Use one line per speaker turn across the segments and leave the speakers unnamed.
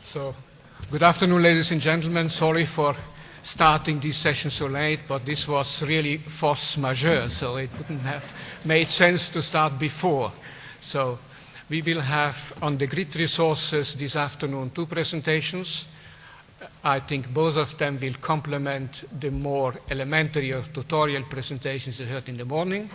So, good afternoon, ladies and gentlemen. Sorry for starting this session so late, but this was really force majeure, so it wouldn't have made sense to start before. So, we will have on the grid resources this afternoon 2 presentations. I think both of them will complement the more elementary or tutorial presentations you heard in the morning.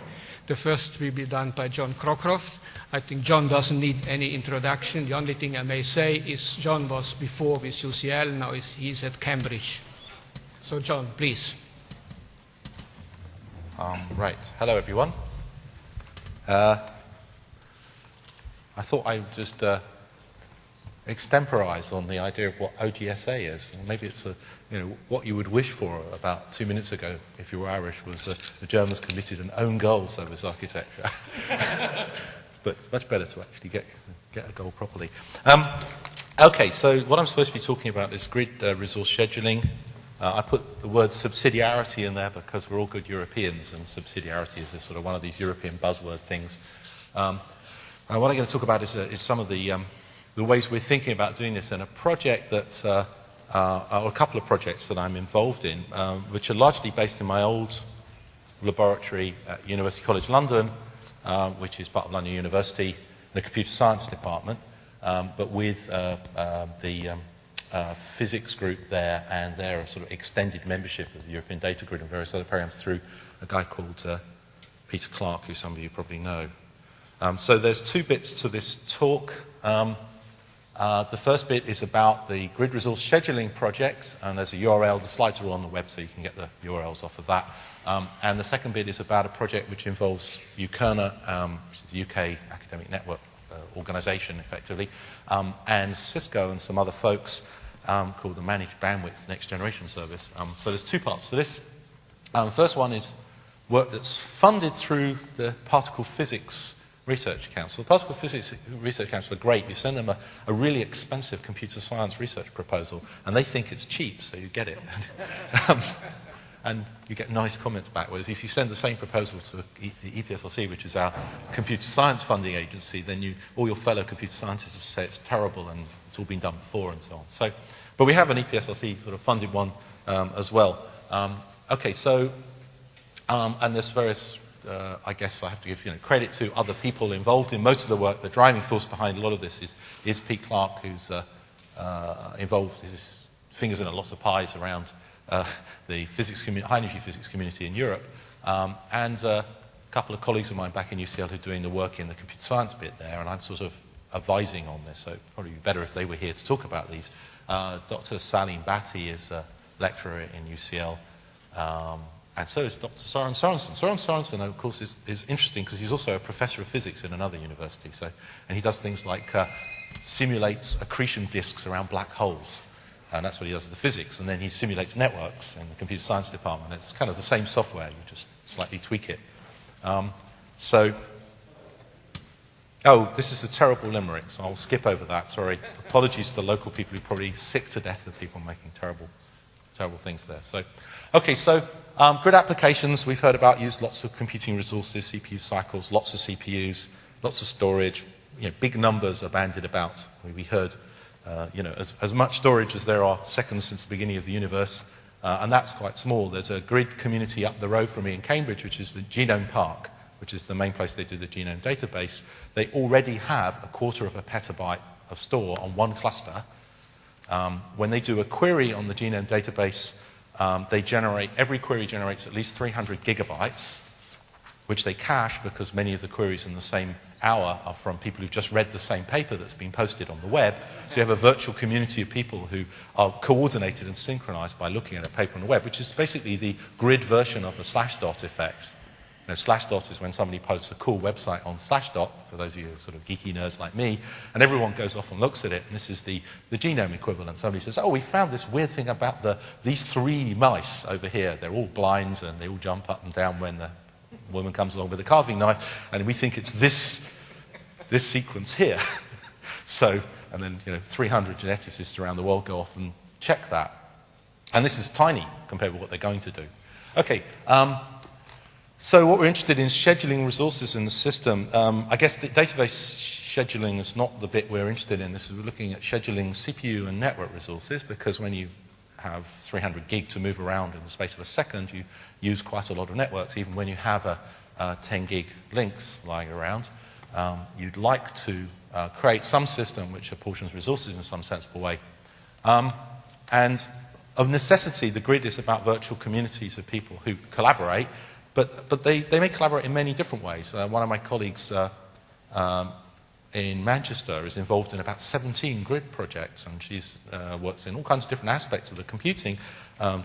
The first will be done by John Crowcroft. I think John doesn't need any introduction. The only thing I may say is John was before with UCL, now he's at Cambridge. So John, please.
Right. Hello, everyone. I thought I would just extemporize on the idea of what OGSA is. And maybe it's what you would wish for about 2 minutes ago, if you were Irish, was the Germans committed an own goal service architecture. But it's much better to actually get a goal properly. Okay, so what I'm supposed to be talking about is grid resource scheduling. I put the word subsidiarity in there because we're all good Europeans, and subsidiarity is this sort of one of these European buzzword things. And what I'm going to talk about is some of the ways we're thinking about doing this in a project that, or a couple of projects that I'm involved in, which are largely based in my old laboratory at University College London, which is part of London University, the computer science department, but with the physics group there and their sort of extended membership of the European Data Grid and various other programs through a guy called Peter Clark, who some of you probably know. So there's 2 bits to this talk. The first bit is about the grid resource scheduling project, and there's a URL. The slides are all on the web, so you can get the URLs off of that. And the second bit is about a project which involves UKERNA, which is the UK Academic Network Organisation, effectively, and Cisco and some other folks called the Managed Bandwidth Next Generation Service. So there's 2 parts to this. The first one is work that's funded through the Particle Physics Research Council. The Particle Physics Research Council are great. You send them a really expensive computer science research proposal, and they think it's cheap, so you get it. And you get nice comments back. Whereas if you send the same proposal to the EPSRC, which is our computer science funding agency, then all your fellow computer scientists say it's terrible and it's all been done before and so on. So, but we have an EPSRC sort of funded one as well. Okay, so, and there's various, I guess I have to give credit to other people involved in most of the work. The driving force behind a lot of this is Pete Clark, who's involved, his fingers in a lot of pies around the high energy physics community in Europe, and a couple of colleagues of mine back in UCL who are doing the work in the computer science bit there, and I'm sort of advising on this, so it'd probably be better if they were here to talk about these. Dr. Salim Bhatti is a lecturer in UCL, and so is Dr. Søren Sørensen. Søren Sørensen, of course, is interesting because he's also a professor of physics in another university, and he does things like simulates accretion disks around black holes. And that's what he does with the physics. And then he simulates networks in the computer science department. It's kind of the same software, you just slightly tweak it. This is a terrible limerick, so I'll skip over that, sorry. Apologies to local people who are probably sick to death of people making terrible things there. So grid applications we've heard about use lots of computing resources, CPU cycles, lots of CPUs, lots of storage. Big numbers are bandied about. We heard as much storage as there are seconds since the beginning of the universe, and that's quite small. There's a grid community up the road from me in Cambridge, which is the Genome Park, which is the main place they do the genome database. They already have 1/4 of a petabyte of store on one cluster. When they do a query on the genome database, every query generates at least 300 gigabytes, which they cache because many of the queries in the same hour are from people who've just read the same paper that's been posted on the web. So you have a virtual community of people who are coordinated and synchronized by looking at a paper on the web, which is basically the grid version of the /dot effect. /dot is when somebody posts a cool website on /dot, for those of you sort of geeky nerds like me, and everyone goes off and looks at it, and this is the genome equivalent. Somebody says, we found this weird thing about these 3 mice over here. They're all blind, and they all jump up and down when the woman comes along with a carving knife, and we think it's this sequence here. And then 300 geneticists around the world go off and check that. And this is tiny compared with what they're going to do. Okay, so what we're interested in is scheduling resources in the system. I guess the database scheduling is not the bit we're interested in. This is we're looking at scheduling CPU and network resources, because when you have 300 gig to move around in the space of a second, you use quite a lot of networks, even when you have a 10 gig links lying around. You'd like to create some system which apportions resources in some sensible way. And of necessity, the grid is about virtual communities of people who collaborate, but they may collaborate in many different ways. One of my colleagues in Manchester is involved in about 17 grid projects, and she works in all kinds of different aspects of the computing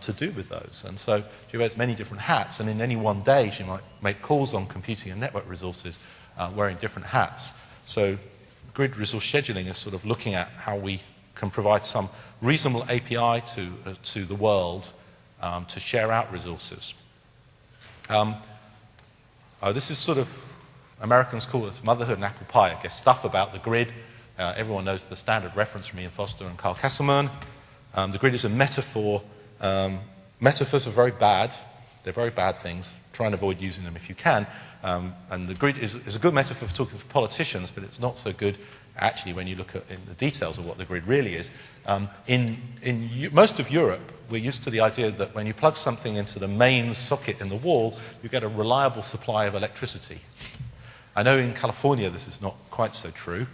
to do with those. And so she wears many different hats, and in any one day she might make calls on computing and network resources wearing different hats. So grid resource scheduling is sort of looking at how we can provide some reasonable API to the world to share out resources. This is sort of, Americans call this motherhood and apple pie, I guess, stuff about the grid. Everyone knows the standard reference from Ian Foster and Carl Kasselman. The grid is a metaphor. Metaphors are very bad. They're very bad things. Try and avoid using them if you can. And the grid is a good metaphor for talking for politicians, but it's not so good actually when you look at in the details of what the grid really is. In most of Europe, we're used to the idea that when you plug something into the main socket in the wall, you get a reliable supply of electricity. I know in California this is not quite so true.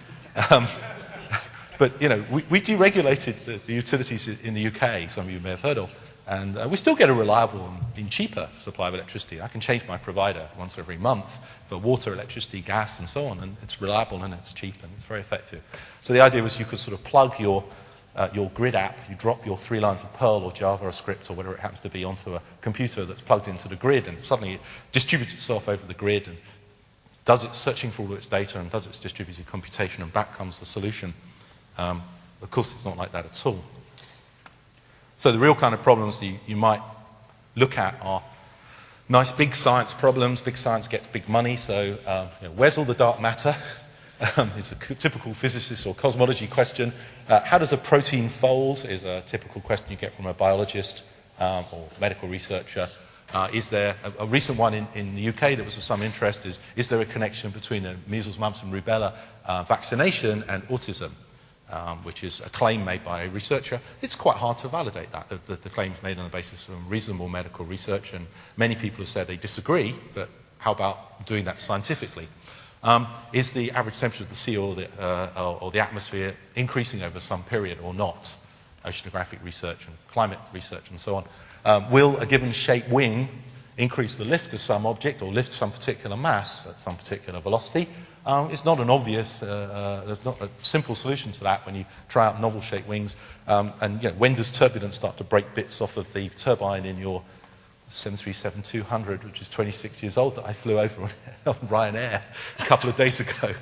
But, you know, we deregulated the utilities in the UK, some of you may have heard of, and we still get a reliable and cheaper supply of electricity. I can change my provider once every month for water, electricity, gas, and so on, and it's reliable and it's cheap and it's very effective. So the idea was you could sort of plug your grid app, you drop your 3 lines of Perl or Java or script or whatever it happens to be onto a computer that's plugged into the grid, and suddenly it distributes itself over the grid and does its searching for all its data and does its distributed computation, and back comes the solution. Of course, it's not like that at all. So the real kind of problems you might look at are nice big science problems. Big science gets big money, so where's all the dark matter? It's a typical physicist or cosmology question. How does a protein fold is a typical question you get from a biologist or medical researcher. Is there a recent one in the UK that was of some interest is there a connection between a measles, mumps and rubella vaccination and autism, which is a claim made by a researcher. It's quite hard to validate that. The claim's made on the basis of reasonable medical research, and many people have said they disagree, but how about doing that scientifically? Is the average temperature of the sea or the atmosphere increasing over some period or not? Oceanographic research and climate research and so on. Will a given shape wing increase the lift of some object or lift some particular mass at some particular velocity? It's not an obvious, there's not a simple solution to that when you try out novel shaped wings. And when does turbulence start to break bits off of the turbine in your 737-200, which is 26 years old, that I flew over on Ryanair a couple of days ago,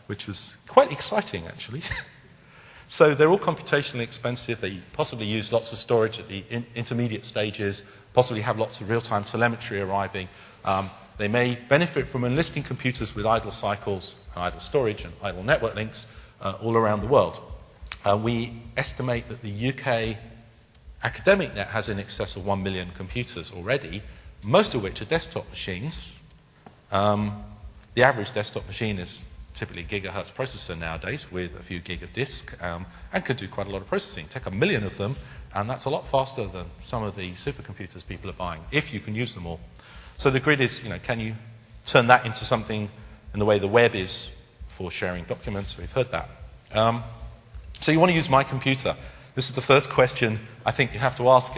which was quite exciting actually. So they're all computationally expensive. They possibly use lots of storage at the intermediate stages, possibly have lots of real-time telemetry arriving. They may benefit from enlisting computers with idle cycles, and idle storage, and idle network links all around the world. We estimate that the UK academic net has in excess of 1 million computers already, most of which are desktop machines. The average desktop machine is typically a gigahertz processor nowadays with a few gig of disk, and can do quite a lot of processing. Take 1 million of them, and that's a lot faster than some of the supercomputers people are buying, if you can use them all. So the grid is, can you turn that into something in the way the web is for sharing documents? We've heard that. So you want to use my computer. This is the first question I think you have to ask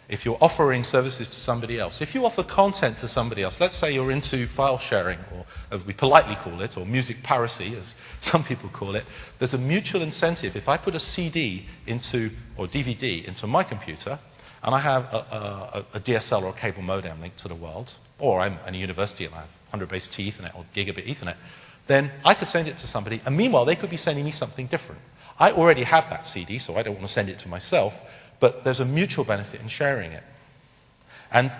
if you're offering services to somebody else. If you offer content to somebody else, let's say you're into file sharing, or as we politely call it, or music piracy, as some people call it, there's a mutual incentive. If I put a CD or DVD into my computer, and I have a DSL or a cable modem linked to the world, or I'm in a university and I have 100 T Ethernet or gigabit Ethernet, then I could send it to somebody, and meanwhile they could be sending me something different. I already have that CD, so I don't want to send it to myself, but there's a mutual benefit in sharing it. And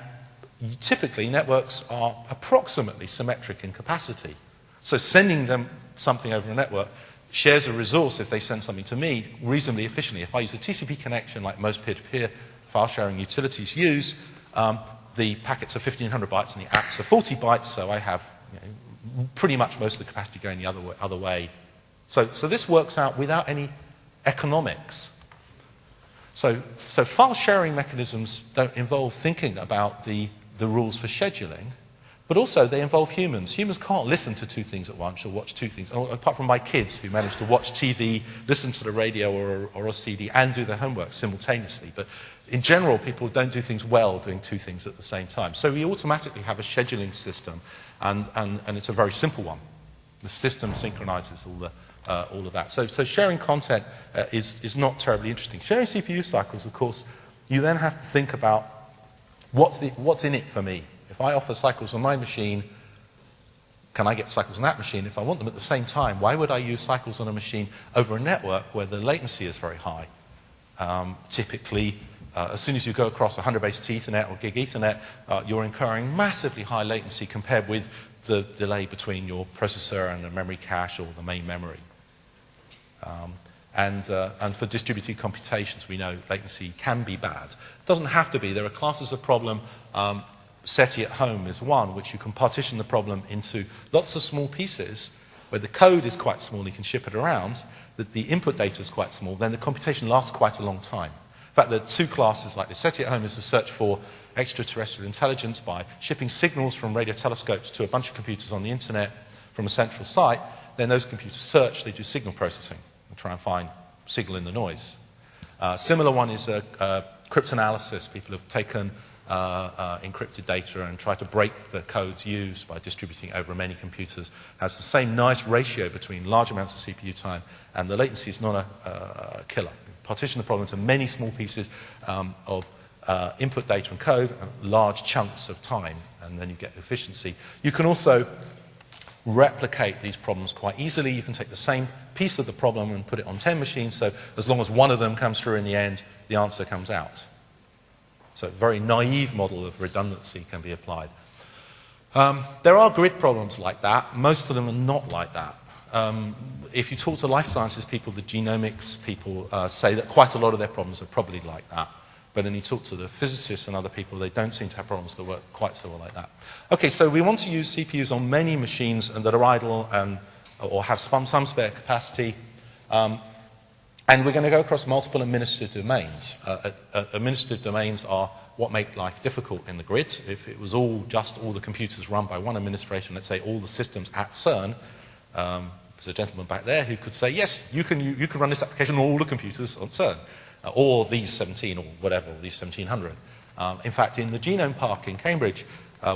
typically networks are approximately symmetric in capacity. So sending them something over a network shares a resource, if they send something to me, reasonably efficiently. If I use a TCP connection like most peer-to-peer file sharing utilities use, the packets are 1,500 bytes and the apps are 40 bytes, so I have pretty much most of the capacity going the other way. So this works out without any economics. So file sharing mechanisms don't involve thinking about the rules for scheduling, but also they involve humans. Humans can't listen to two things at once or watch two things, apart from my kids who manage to watch TV, listen to the radio or a CD and do their homework simultaneously. But in general, people don't do things well doing two things at the same time. So we automatically have a scheduling system, and it's a very simple one. The system synchronizes all of that. So sharing content is not terribly interesting. Sharing CPU cycles, of course, you then have to think about what's in it for me. If I offer cycles on my machine, can I get cycles on that machine? If I want them at the same time, why would I use cycles on a machine over a network where the latency is very high? Typically, as soon as you go across 100-base Ethernet or gig Ethernet, you're incurring massively high latency compared with the delay between your processor and the memory cache or the main memory. And for distributed computations, we know latency can be bad. It doesn't have to be. There are classes of problem. SETI at home is one, which you can partition the problem into lots of small pieces where the code is quite small, you can ship it around, that the input data is quite small, then the computation lasts quite a long time. In fact, there are two classes like this. SETI at home is a search for extraterrestrial intelligence by shipping signals from radio telescopes to a bunch of computers on the internet from a central site. Then those computers search, they do signal processing and try and find signal in the noise. Similar one is cryptanalysis. People have taken encrypted data and try to break the codes used by distributing over many computers. Has the same nice ratio between large amounts of CPU time and the latency is not a killer. Partition the problem into many small pieces of input data and code and large chunks of time, and then you get efficiency. You can also replicate these problems quite easily. You can take the same piece of the problem and put it on 10 machines, so as long as one of them comes through in the end, the answer comes out. So a very naive model of redundancy can be applied. There are grid problems like that. Most of them are not like that. If you talk to life sciences people, the genomics people say that quite a lot of their problems are probably like that. But then you talk to the physicists and other people, they don't seem to have problems that work quite so well like that. Okay, so we want to use CPUs on many machines and that are idle or have some spare capacity. And we're going to go across multiple administrative domains. Administrative domains are what make life difficult in the grid. If it was all the computers run by one administration, let's say all the systems at CERN, there's a gentleman back there who could say, yes, you can run this application on all the computers on CERN, or these 17 or whatever, or these 1700. In fact, in the Genome Park in Cambridge,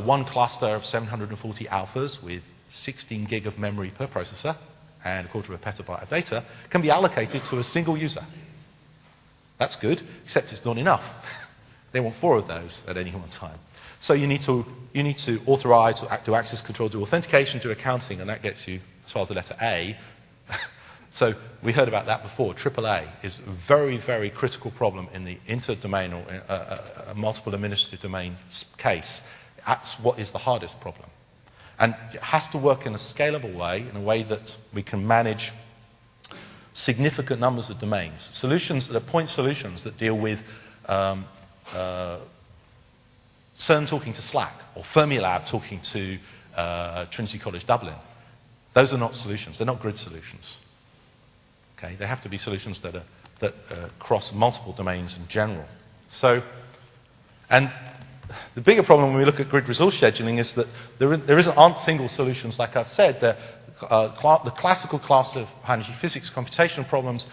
one cluster of 740 alphas with 16 gig of memory per processor and a quarter of a petabyte of data can be allocated to a single user. That's good, except it's not enough. They want 4 of those at any one time. So you need to authorize, do access control, do authentication, do accounting, and that gets you as far as the letter A. So we heard about that before. AAA is a very, very critical problem in the inter-domain or multiple administrative domain case. That's what is the hardest problem. And it has to work in a scalable way, in a way that we can manage significant numbers of domains. Solutions that are point solutions that deal with CERN talking to SLAC or Fermilab talking to Trinity College Dublin. Those are not solutions. They're not grid solutions. Okay? They have to be solutions that cross multiple domains in general. So, and the bigger problem when we look at grid resource scheduling is that there aren't single solutions, like I've said. The classical class of high-energy physics computational problems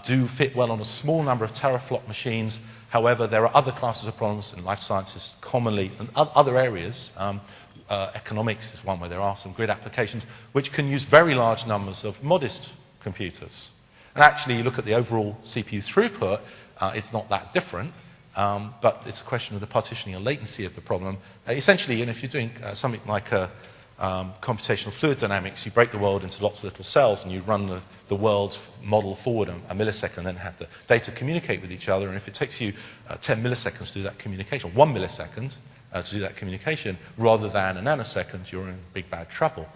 do fit well on a small number of teraflop machines. However, there are other classes of problems in life sciences commonly, and other areas. Economics is one where there are some grid applications which can use very large numbers of modest computers. And actually, you look at the overall CPU throughput, it's not that different. But it's a question of the partitioning and latency of the problem. Essentially, and if you're doing something like computational fluid dynamics, you break the world into lots of little cells and you run the world's model forward a millisecond and then have the data communicate with each other. And if it takes you 10 milliseconds to do that communication, or 1 millisecond to do that communication, rather than a nanosecond, you're in big bad trouble.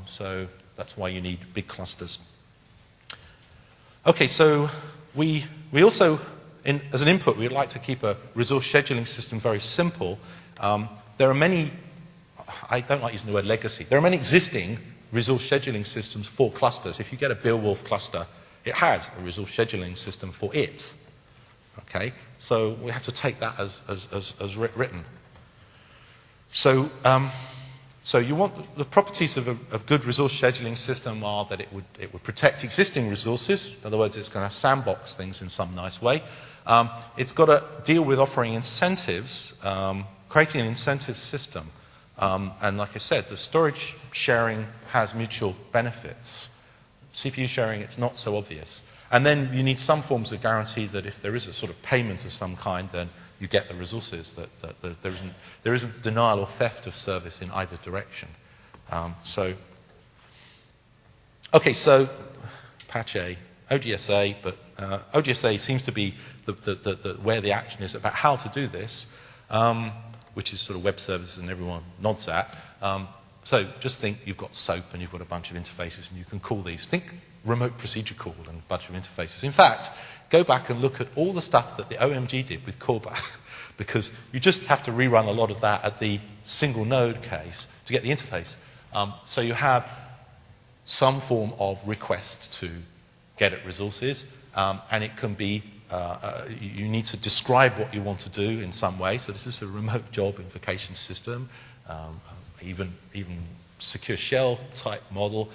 So that's why you need big clusters. Okay, so we also... as an input, we'd like to keep a resource scheduling system very simple. There are many I don't like using the word legacy. There are many existing resource scheduling systems for clusters. If you get a Beowulf cluster, it has a resource scheduling system for it. Okay, so we have to take that as written. So, so you want the properties of a good resource scheduling system are that it would protect existing resources. In other words, it's going to sandbox things in some nice way. It's got to deal with offering incentives, creating an incentive system. And like I said, the storage sharing has mutual benefits. CPU sharing, it's not so obvious. And then you need some forms of guarantee that if there is a sort of payment of some kind, then you get the resources, that there isn't denial or theft of service in either direction. Okay, so patch A, ODSA, but ODSA seems to be where the action is about how to do this, which is sort of web services and everyone nods at. So just think you've got SOAP and you've got a bunch of interfaces and you can call these. Think remote procedure call and a bunch of interfaces. In fact, go back and look at all the stuff that the OMG did with callback, because you just have to rerun a lot of that at the single node case to get the interface. So you have some form of request to get at resources, and it can be, you need to describe what you want to do in some way. So this is a remote job invocation system, even secure shell type model,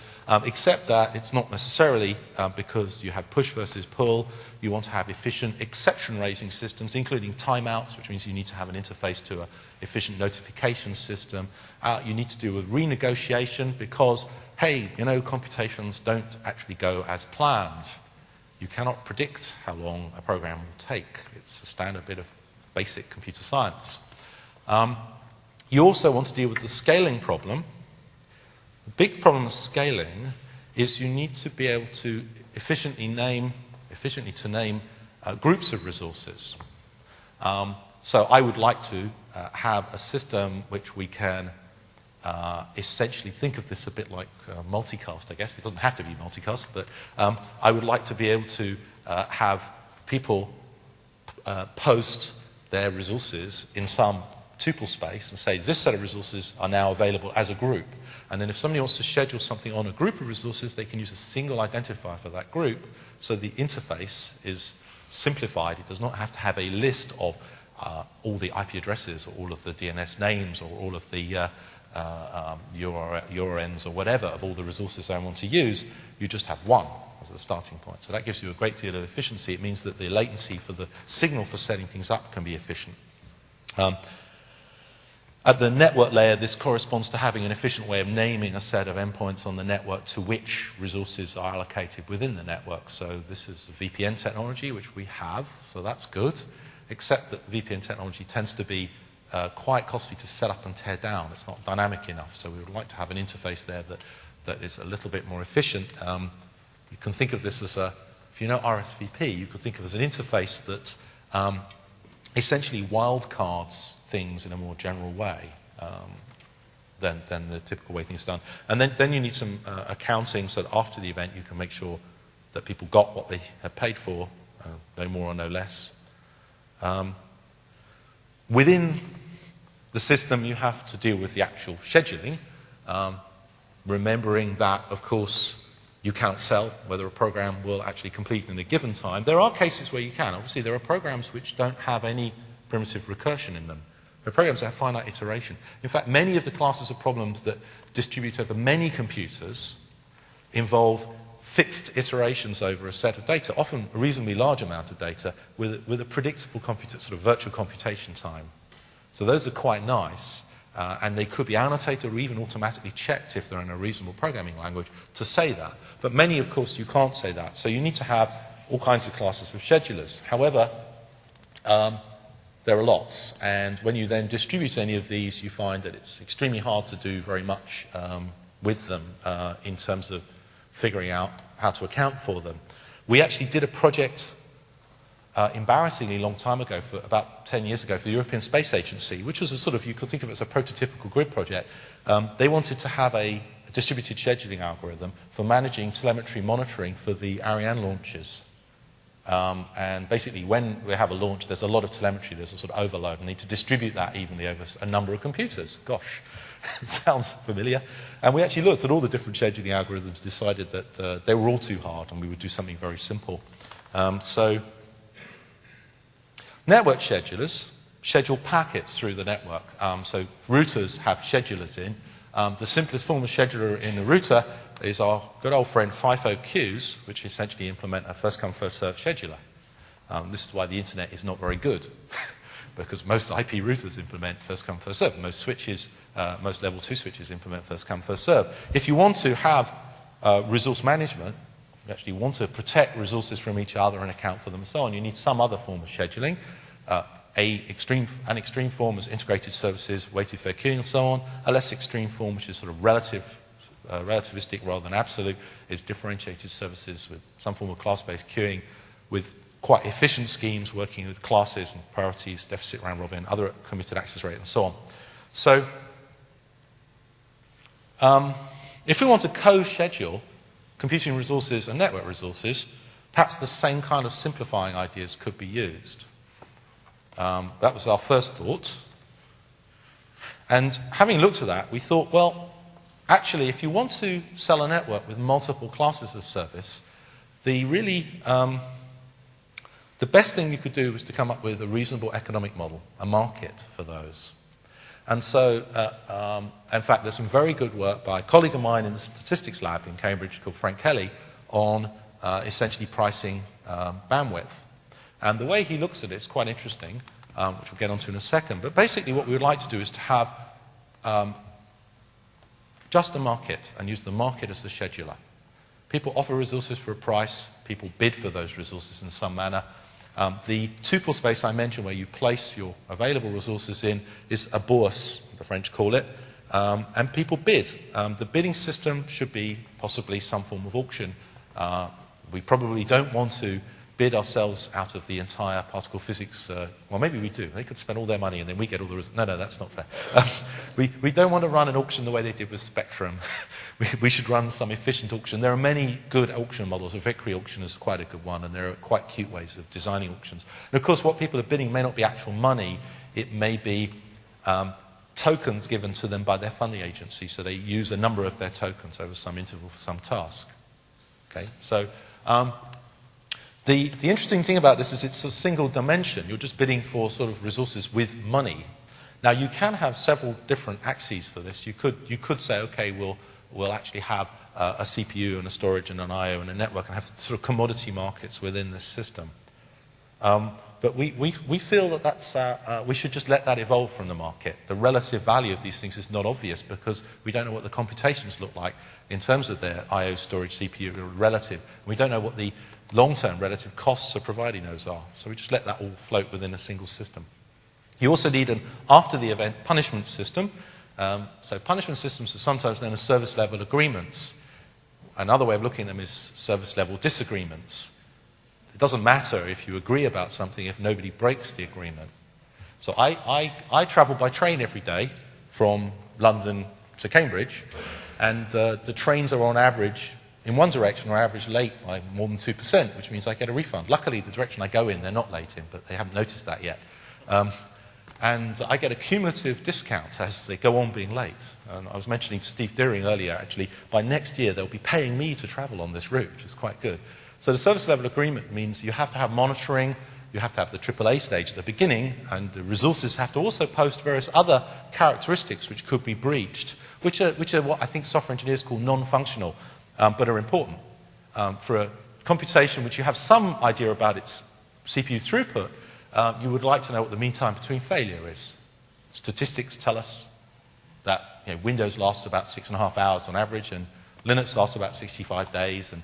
except that it's not necessarily because you have push versus pull. You want to have efficient exception raising systems, including timeouts, which means you need to have an interface to an efficient notification system. You need to do with renegotiation because, hey, you know, computations don't actually go as planned. You cannot predict how long a program will take. It's a standard bit of basic computer science. You also want to deal with the scaling problem. The big problem with scaling is you need to be able to efficiently name groups of resources. So I would like to have a system which we can essentially think of this a bit like multicast, I guess. It doesn't have to be multicast, but I would like to be able to have people post their resources in some tuple space and say this set of resources are now available as a group. And then if somebody wants to schedule something on a group of resources, they can use a single identifier for that group, so the interface is simplified. It does not have to have a list of all the IP addresses or all of the DNS names or all of the URNs or whatever of all the resources I want to use. You just have one as a starting point. So that gives you a great deal of efficiency. It means that the latency for the signal for setting things up can be efficient. At the network layer, this corresponds to having an efficient way of naming a set of endpoints on the network to which resources are allocated within the network. So this is VPN technology, which we have, so that's good, except that VPN technology tends to be quite costly to set up and tear down. It's not dynamic enough, so we would like to have an interface there that is a little bit more efficient. You can think of this as if you know RSVP, you could think of it as an interface that essentially wildcards things in a more general way than the typical way things are done. And then you need some accounting so that after the event you can make sure that people got what they had paid for, no more or no less. Within the system you have to deal with the actual scheduling, remembering that, of course, you cannot tell whether a program will actually complete in a given time. There are cases where you can. Obviously, there are programs which don't have any primitive recursion in them. There are programs that have finite iteration. In fact, many of the classes of problems that distribute over many computers involve fixed iterations over a set of data, often a reasonably large amount of data, with a predictable sort of virtual computation time. So those are quite nice. And they could be annotated or even automatically checked if they're in a reasonable programming language to say that. But many, of course, you can't say that. So you need to have all kinds of classes of schedulers. However, there are lots. And when you then distribute any of these, you find that it's extremely hard to do very much with them in terms of figuring out how to account for them. We actually did a project embarrassingly long time ago, for about 10 years ago, for the European Space Agency, which was a sort of, you could think of it as a prototypical grid project. They wanted to have a distributed scheduling algorithm for managing telemetry monitoring for the Ariane launches. And basically, when we have a launch, there's a lot of telemetry, there's a sort of overload, and need to distribute that evenly over a number of computers. Gosh. It sounds familiar. And we actually looked at all the different scheduling algorithms, decided that they were all too hard and we would do something very simple. So network schedulers schedule packets through the network. So routers have schedulers in. The simplest form of scheduler in a router is our good old friend FIFO queues, which essentially implement a first-come, first-served scheduler. This is why the internet is not very good, because most IP routers implement first-come, first-served. Most switches, most level 2 switches implement first-come, first-served. If you want to have resource management, you actually want to protect resources from each other and account for them and so on, you need some other form of scheduling. An extreme form is integrated services, weighted fair queuing and so on. A less extreme form, which is sort of relativistic rather than absolute, is differentiated services with some form of class-based queuing with quite efficient schemes working with classes and priorities, deficit round robin, other committed access rate and so on. So if we want to co-schedule computing resources and network resources, perhaps the same kind of simplifying ideas could be used. That was our first thought. And having looked at that, we thought, well, actually, if you want to sell a network with multiple classes of service, the best thing you could do was to come up with a reasonable economic model, a market for those. And so, in fact, there's some very good work by a colleague of mine in the statistics lab in Cambridge called Frank Kelly on essentially pricing bandwidth. And the way he looks at it is quite interesting, which we'll get onto in a second. But basically what we would like to do is to have just a market and use the market as the scheduler. People offer resources for a price. People bid for those resources in some manner. The tuple space I mentioned where you place your available resources in is a bourse, the French call it, and people bid. The bidding system should be possibly some form of auction. We probably don't want to bid ourselves out of the entire particle physics. Well, maybe we do. They could spend all their money and then we get all the results. No, that's not fair. We don't want to run an auction the way they did with Spectrum. We should run some efficient auction. There are many good auction models. A Vickrey auction is quite a good one, and there are quite cute ways of designing auctions. And of course, what people are bidding may not be actual money. It may be tokens given to them by their funding agency, so they use a number of their tokens over some interval for some task. Okay, so the interesting thing about this is it's a single dimension. You're just bidding for sort of resources with money. Now, you can have several different axes for this. You could say, okay, we'll actually have a CPU and a storage and an I/O and a network and have sort of commodity markets within this system. But we feel that that's we should just let that evolve from the market. The relative value of these things is not obvious because we don't know what the computations look like in terms of their I/O, storage, CPU relative. We don't know what the long-term relative costs of providing those are. So we just let that all float within a single system. You also need an after-the-event punishment system. So punishment systems are sometimes known as service-level agreements. Another way of looking at them is service-level disagreements. It doesn't matter if you agree about something if nobody breaks the agreement. So I travel by train every day from London to Cambridge, and the trains are on average, in one direction, are average late by more than 2%, which means I get a refund. Luckily, the direction I go in, they're not late in, but they haven't noticed that yet. And I get a cumulative discount as they go on being late. And I was mentioning to Steve Deering earlier, actually, by next year they'll be paying me to travel on this route, which is quite good. So the service level agreement means you have to have monitoring, you have to have the AAA stage at the beginning, and the resources have to also post various other characteristics which could be breached, which are what I think software engineers call non-functional, but are important. For a computation which you have some idea about its CPU throughput, you would like to know what the mean time between failure is. Statistics tell us that Windows lasts about 6.5 hours on average, and Linux lasts about 65 days. And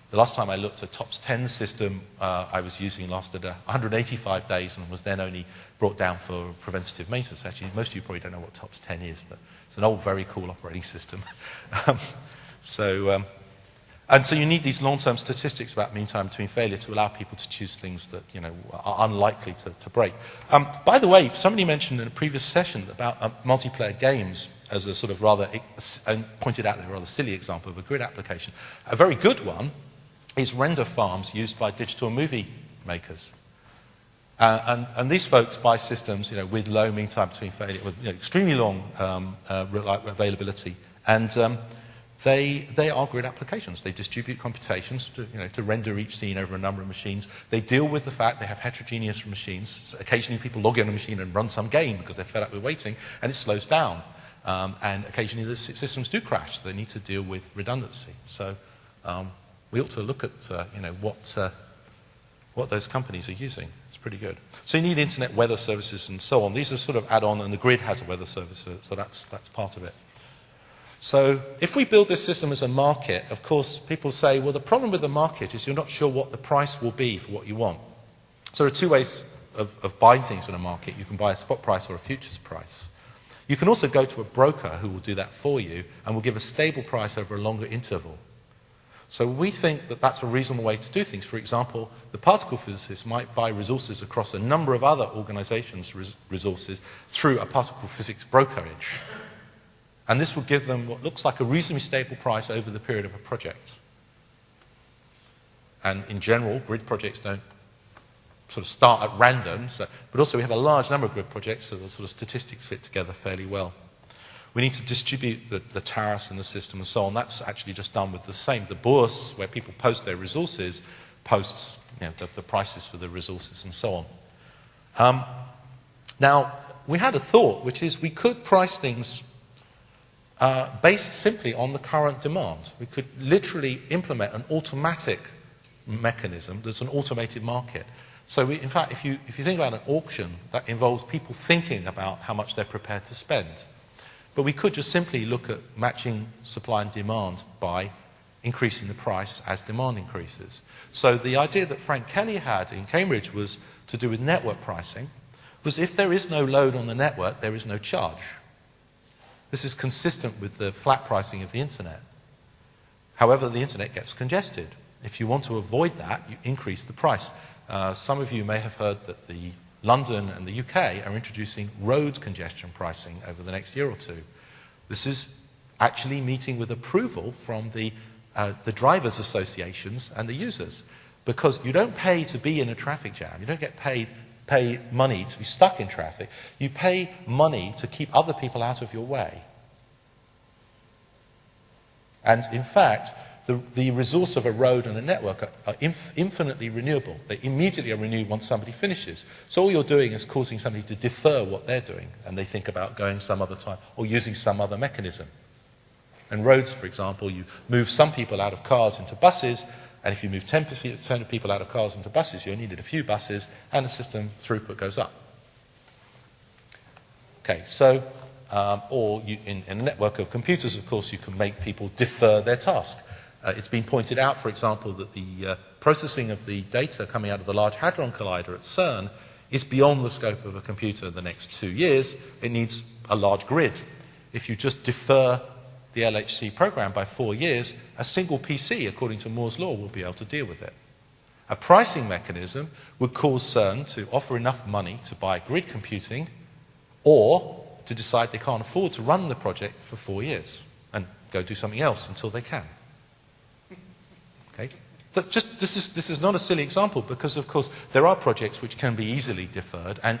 the last time I looked at TOPS 10 system I was using lasted 185 days and was then only brought down for preventative maintenance. Actually, most of you probably don't know what TOPS 10 is, but it's an old, very cool operating system. And so you need these long-term statistics about mean time between failure to allow people to choose things that are unlikely to break. By the way, somebody mentioned in a previous session about multiplayer games as a sort of rather, and pointed out a rather silly example of a grid application. A very good one is render farms used by digital movie makers. And these folks buy systems, with low mean time between failure, with extremely long availability, and they are grid applications. They distribute computations to render each scene over a number of machines. They deal with the fact they have heterogeneous machines. So occasionally people log in a machine and run some game because they're fed up with waiting, and it slows down. And occasionally the systems do crash. So they need to deal with redundancy. So we ought to look at what those companies are using. It's pretty good. So you need internet weather services and so on. These are sort of add-on, and the grid has a weather service, so that's part of it. So if we build this system as a market, of course, people say, well, the problem with the market is you're not sure what the price will be for what you want. So there are two ways of buying things in a market. You can buy a spot price or a futures price. You can also go to a broker who will do that for you and will give a stable price over a longer interval. So we think that that's a reasonable way to do things. For example, the particle physicist might buy resources across a number of other organizations' resources through a particle physics brokerage. And this will give them what looks like a reasonably stable price over the period of a project. And in general, grid projects don't sort of start at random, but also we have a large number of grid projects, so the sort of statistics fit together fairly well. We need to distribute the tariffs in the system and so on. That's actually just done with the same. The bourse, where people post their resources, posts the prices for the resources and so on. Now, we had a thought, which is we could price things based simply on the current demand. We could literally implement an automatic mechanism that's an automated market. So in fact, if you think about an auction, that involves people thinking about how much they're prepared to spend. But we could just simply look at matching supply and demand by increasing the price as demand increases. So the idea that Frank Kelly had in Cambridge was to do with network pricing, was if there is no load on the network, there is no charge. This is consistent with the flat pricing of the internet. However, the internet gets congested. If you want to avoid that, you increase the price. Some of you may have heard that the London and the UK are introducing road congestion pricing over the next year or two. This is actually meeting with approval from the drivers' associations and the users, because you don't pay to be in a traffic jam. You don't get pay money to be stuck in traffic. You pay money to keep other people out of your way. And in fact, the resource of a road and a network are infinitely renewable. They immediately are renewed once somebody finishes. So all you're doing is causing somebody to defer what they're doing, and they think about going some other time or using some other mechanism. And roads, for example, you move some people out of cars into buses, and if you move 10% of people out of cars into buses, you only need a few buses, and the system throughput goes up. Okay, so, in a network of computers, of course, you can make people defer their task. It's been pointed out, for example, that the processing of the data coming out of the Large Hadron Collider at CERN is beyond the scope of a computer the next 2 years. It needs a large grid. If you just defer the LHC program by 4 years, a single PC, according to Moore's law, will be able to deal with it. A pricing mechanism would cause CERN to offer enough money to buy grid computing, or to decide they can't afford to run the project for 4 years and go do something else until they can. Okay? This is not a silly example, because of course there are projects which can be easily deferred and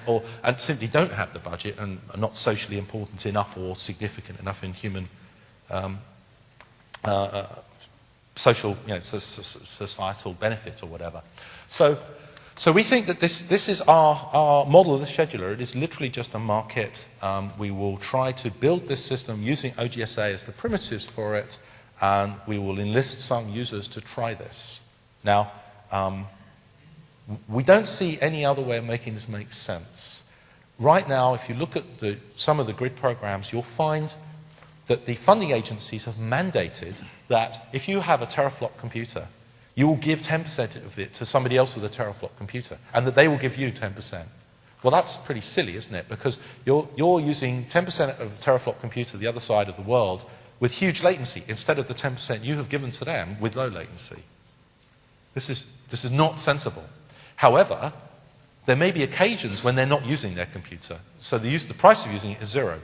simply don't have the budget and are not socially important enough or significant enough in human social, societal benefit or whatever. So we think that this is our model of the scheduler. It is literally just a market. We will try to build this system using OGSA as the primitives for it, and we will enlist some users to try this. Now, we don't see any other way of making this make sense. Right now, if you look at some of the grid programs, you'll find that the funding agencies have mandated that if you have a teraflop computer, you will give 10% of it to somebody else with a teraflop computer, and that they will give you 10%. Well, that's pretty silly, isn't it? Because you're using 10% of a teraflop computer the other side of the world with huge latency, instead of the 10% you have given to them with low latency. This is not sensible. However, there may be occasions when they're not using their computer, so the price of using it is zero,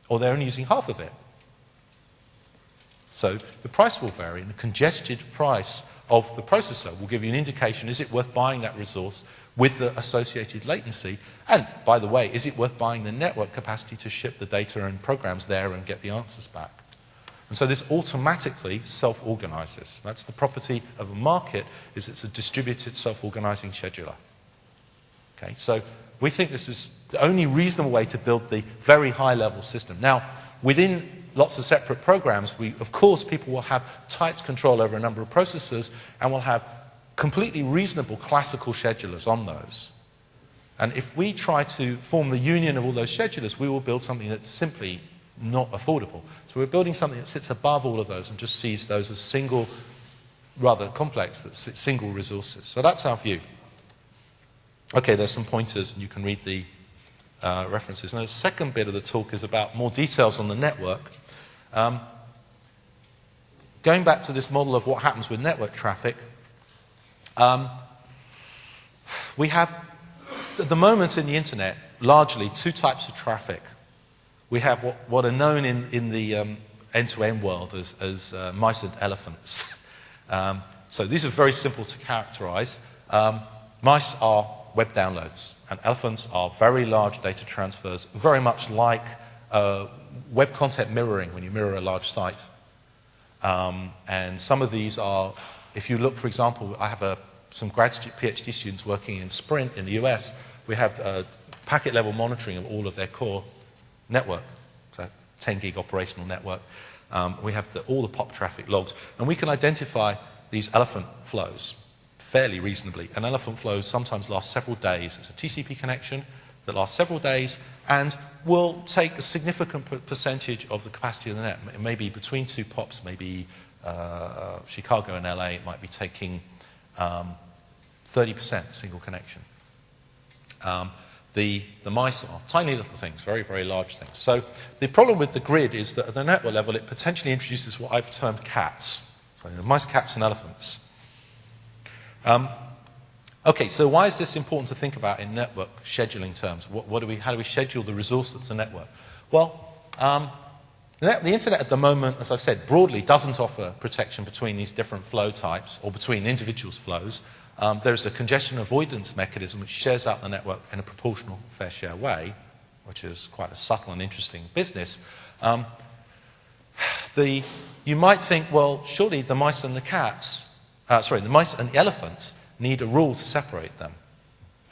or they're only using half of it. So the price will vary, and the congested price of the processor will give you an indication, is it worth buying that resource with the associated latency? And, by the way, is it worth buying the network capacity to ship the data and programs there and get the answers back? And so this automatically self-organizes. That's the property of a market, is it's a distributed self-organizing scheduler. Okay, so we think this is the only reasonable way to build the very high-level system. Now, within lots of separate programs, of course, people will have tight control over a number of processors and will have completely reasonable classical schedulers on those. And if we try to form the union of all those schedulers, we will build something that's simply not affordable. So we're building something that sits above all of those and just sees those as single, rather complex, but single resources. So that's our view. Okay, there's some pointers, and you can read the references. Now, the second bit of the talk is about more details on the network. Going back to this model of what happens with network traffic, we have, at the moment in the internet, largely two types of traffic. We have what are known in the end-to-end world as mice and elephants. So these are very simple to characterize. Mice are web downloads, and elephants are very large data transfers, very much like web content mirroring when you mirror a large site. And some of these are, if you look, for example, I have some PhD students working in Sprint in the US. We have packet level monitoring of all of their core network, so 10 gig operational network. We have all the POP traffic logged, and we can identify these elephant flows fairly reasonably. An elephant flow sometimes lasts several days. It's a TCP connection that lasts several days and will take a significant percentage of the capacity of the net. It may be between two POPs, maybe Chicago and LA, it might be taking 30% single connection. The mice are tiny little things, very, very large things. So the problem with the grid is that at the network level, it potentially introduces what I've termed cats. So mice, cats, and elephants. Okay, so why is this important to think about in network scheduling terms? How do we schedule the resource that's a network? Well, the internet at the moment, as I've said, broadly doesn't offer protection between these different flow types or between individuals' flows. There's a congestion avoidance mechanism which shares out the network in a proportional fair share way, which is quite a subtle and interesting business. You might think, well, surely the mice and the cats, the mice and the elephants need a rule to separate them.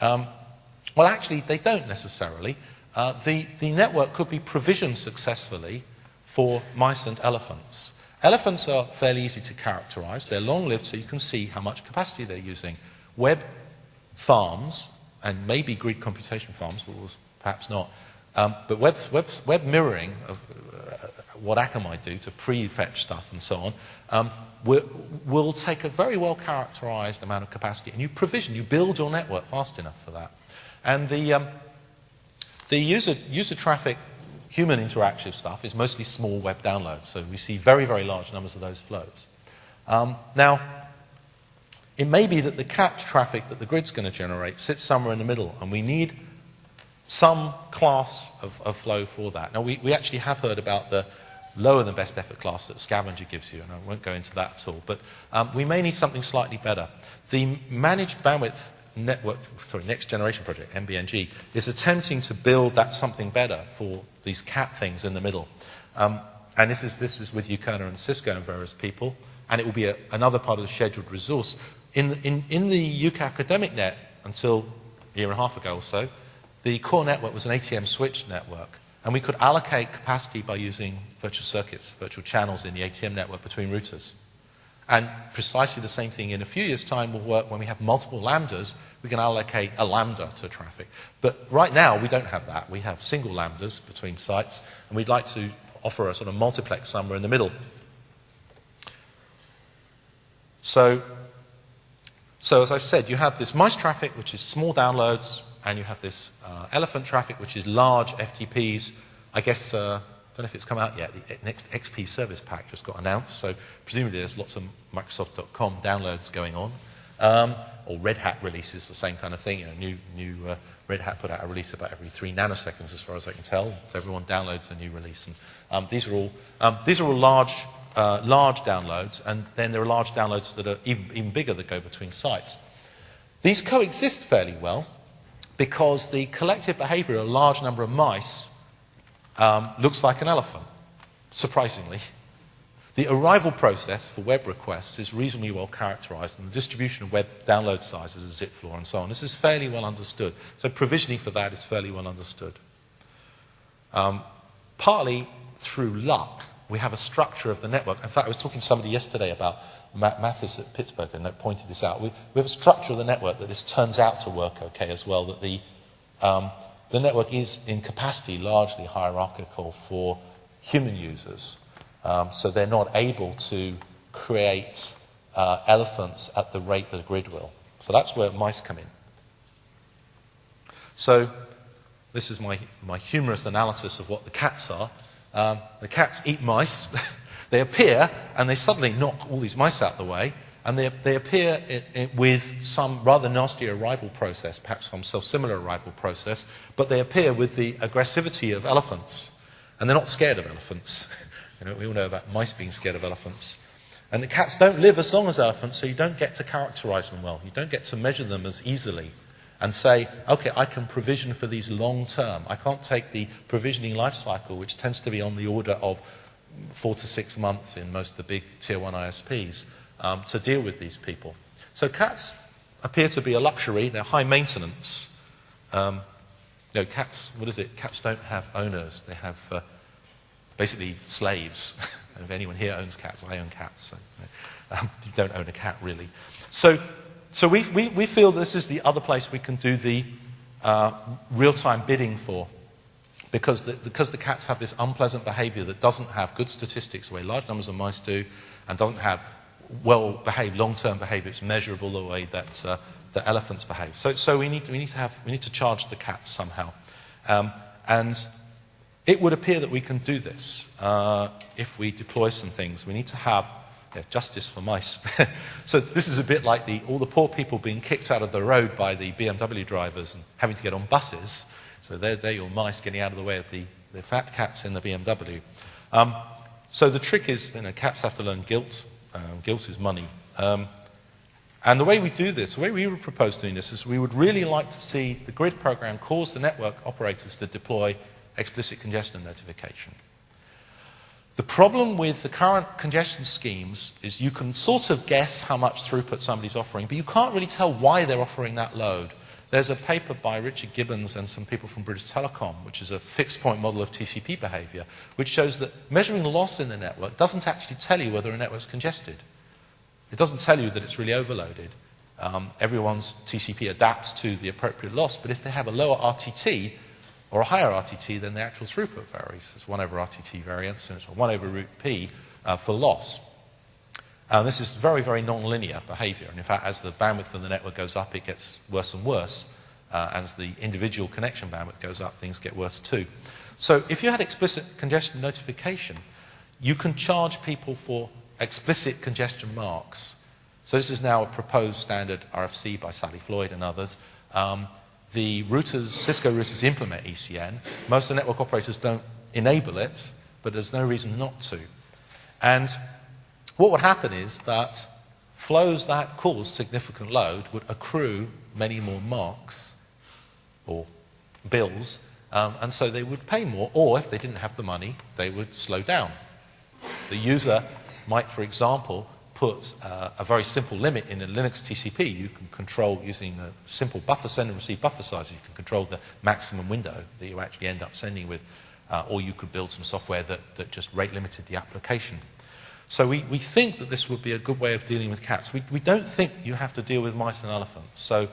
Well, actually, they don't necessarily. The network could be provisioned successfully for mice and elephants. Elephants are fairly easy to characterize. They're long-lived, so you can see how much capacity they're using. Web farms, and maybe grid computation farms, but perhaps not, but web mirroring of what Acker might do to pre-fetch stuff and so on, will take a very well-characterized amount of capacity, and you build your network fast enough for that. And the user traffic, human interactive stuff is mostly small web downloads, so we see very, very large numbers of those flows. Now, it may be that the cat traffic that the grid's going to generate sits somewhere in the middle, and we need some class of flow for that. Now, we actually have heard about the lower than best effort class that Scavenger gives you, and I won't go into that at all, but we may need something slightly better. The Managed Bandwidth Network, Next Generation Project, MBNG, is attempting to build that something better for these cat things in the middle. And this is with Kerner and Cisco and various people, and it will be another part of the scheduled resource. In the UK academic net, until a year and a half ago or so, the core network was an ATM switch network, and we could allocate capacity by using virtual circuits, virtual channels in the ATM network between routers. And precisely the same thing in a few years' time will work when we have multiple lambdas. We can allocate a lambda to traffic. But right now, we don't have that. We have single lambdas between sites, and we'd like to offer a sort of multiplex somewhere in the middle. So as I've said, you have this mice traffic, which is small downloads, and you have this elephant traffic, which is large FTPs. I guess, I don't know if it's come out yet, the next XP service pack just got announced, so presumably there's lots of Microsoft.com downloads going on. Or Red Hat releases, the same kind of thing. New Red Hat put out a release about every 3 nanoseconds, as far as I can tell. So everyone downloads a new release. And these are all large downloads, and then there are large downloads that are even bigger that go between sites. These coexist fairly well because the collective behavior of a large number of mice looks like an elephant, surprisingly. The arrival process for web requests is reasonably well characterized, and the distribution of web download sizes, a zip floor and so on, this is fairly well understood. So provisioning for that is fairly well understood. Partly through luck, we have a structure of the network. In fact, I was talking to somebody yesterday about Mathis at Pittsburgh, and they pointed this out. We have a structure of the network that this turns out to work okay as well, that the network is in capacity largely hierarchical for human users. So they're not able to create elephants at the rate that a grid will. So that's where mice come in. So this is my humorous analysis of what the cats are. The cats eat mice. They appear, and they suddenly knock all these mice out of the way, and they appear with some rather nasty arrival process, perhaps some self-similar arrival process, but they appear with the aggressivity of elephants. And they're not scared of elephants. You know, we all know about mice being scared of elephants. And the cats don't live as long as elephants, so you don't get to characterize them well. You don't get to measure them as easily and say, okay, I can provision for these long term. I can't take the provisioning life cycle, which tends to be on the order of 4 to 6 months in most of the big tier 1 ISPs, to deal with these people. So cats appear to be a luxury. They're high maintenance. Cats, what is it? Cats don't have owners. They have basically slaves. If anyone here owns cats, I own cats. So, you don't own a cat, really. So we feel this is the other place we can do the real-time bidding for, because the cats have this unpleasant behavior that doesn't have good statistics the way large numbers of mice do, and doesn't have well-behaved long-term behavior. It's measurable the way that the elephants behave. So we need to charge the cats somehow, and it would appear that we can do this if we deploy some things. We need to have justice for mice. So this is a bit like all the poor people being kicked out of the road by the BMW drivers and having to get on buses. So they're your mice getting out of the way of the fat cats in the BMW. So the trick is, cats have to learn guilt. Guilt is money. And the way we do this, the way we would propose doing this, is we would really like to see the grid program cause the network operators to deploy explicit congestion notification. The problem with the current congestion schemes is you can sort of guess how much throughput somebody's offering, but you can't really tell why they're offering that load. There's a paper by Richard Gibbons and some people from British Telecom, which is a fixed point model of TCP behavior, which shows that measuring loss in the network doesn't actually tell you whether a network's congested. It doesn't tell you that it's really overloaded. Everyone's TCP adapts to the appropriate loss, but if they have a lower RTT or a higher RTT, then the actual throughput varies. It's 1 over RTT variance, and it's a 1 over root P for loss. This is very, very non-linear behavior. And in fact, as the bandwidth of the network goes up, it gets worse and worse. As the individual connection bandwidth goes up, things get worse too. So if you had explicit congestion notification, you can charge people for explicit congestion marks. So this is now a proposed standard RFC by Sally Floyd and others. The routers, Cisco routers implement ECN. Most of the network operators don't enable it, but there's no reason not to. And what would happen is that flows that cause significant load would accrue many more marks or bills, and so they would pay more, or if they didn't have the money, they would slow down. The user might, for example, put a very simple limit in a Linux TCP. You can control using a simple buffer send and receive buffer size. You can control the maximum window that you actually end up sending with, or you could build some software that just rate limited the application. So we think that this would be a good way of dealing with cats. We don't think you have to deal with mice and elephants. So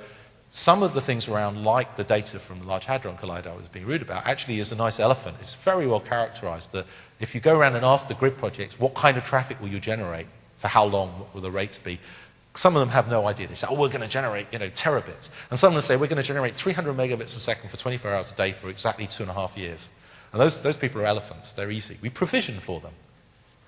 some of the things around, like the data from the Large Hadron Collider I was being rude about, actually is a nice elephant. It's very well characterized that if you go around and ask the grid projects, what kind of traffic will you generate? For how long? What will the rates be? Some of them have no idea. They say, we're going to generate, terabits. And some of them say, we're going to generate 300 megabits a second for 24 hours a day for exactly 2.5 years. And those people are elephants. They're easy. We provision for them.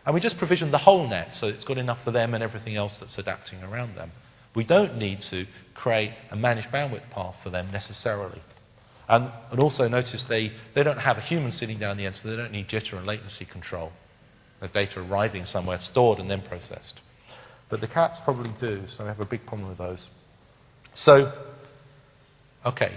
And we just provision the whole net, so it's got enough for them and everything else that's adapting around them. We don't need to create a managed bandwidth path for them necessarily. And also notice they don't have a human sitting down the end, so they don't need jitter and latency control. The data arriving somewhere, stored and then processed. But the cats probably do, so we have a big problem with those. So, okay.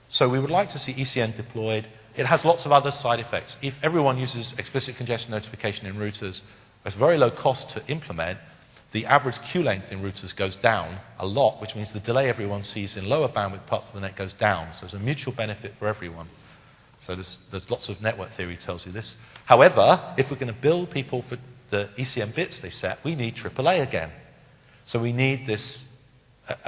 So we would like to see ECN deployed. It has lots of other side effects. If everyone uses explicit congestion notification in routers, it's very low cost to implement. The average queue length in routers goes down a lot, which means the delay everyone sees in lower bandwidth parts of the net goes down. So there's a mutual benefit for everyone. So there's lots of network theory tells you this. However, if we're going to bill people for the ECN bits they set, we need AAA again. So we need this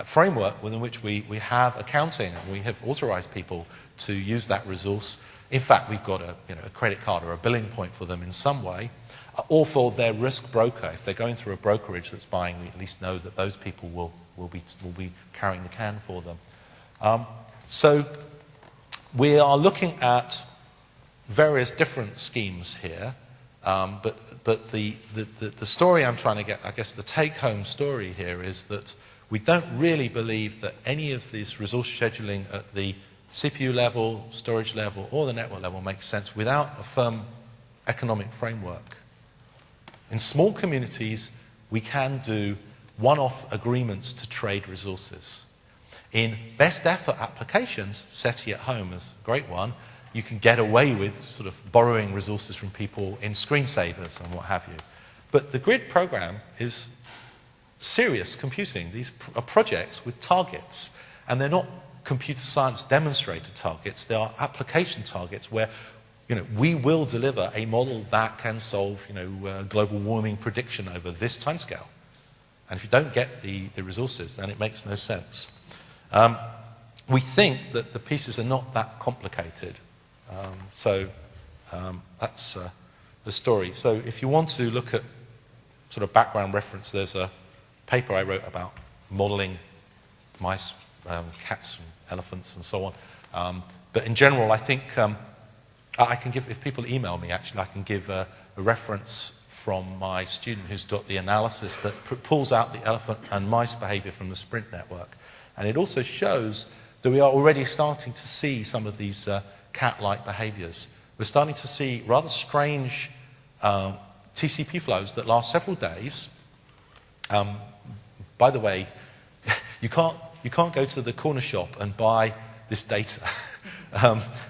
framework within which we have accounting and we have authorized people to use that resource. In fact, we've got a credit card or a billing point for them in some way, or for their risk broker. If they're going through a brokerage that's buying, we at least know that those people will be carrying the can for them. So we are looking at various different schemes here, but the story I'm trying to get, I guess the take-home story here is that we don't really believe that any of this resource scheduling at the CPU level, storage level, or the network level makes sense without a firm economic framework. In small communities, we can do one-off agreements to trade resources. In best effort applications, SETI at home is a great one, you can get away with sort of borrowing resources from people in screensavers and what have you. But the grid program is serious computing. These are projects with targets, and they're not computer science demonstrated targets. They are application targets where we will deliver a model that can solve global warming prediction over this timescale. And if you don't get the resources, then it makes no sense. We think that the pieces are not that complicated. So that's the story. So if you want to look at sort of background reference, there's a paper I wrote about modeling mice, cats and elephants and so on. But in general, I think I can give, if people email me actually, I can give a reference from my student who's got the analysis that pulls out the elephant and mice behavior from the Sprint network. And it also shows that we are already starting to see some of these cat-like behaviors. We're starting to see rather strange TCP flows that last several days. By the way, you can't go to the corner shop and buy this data.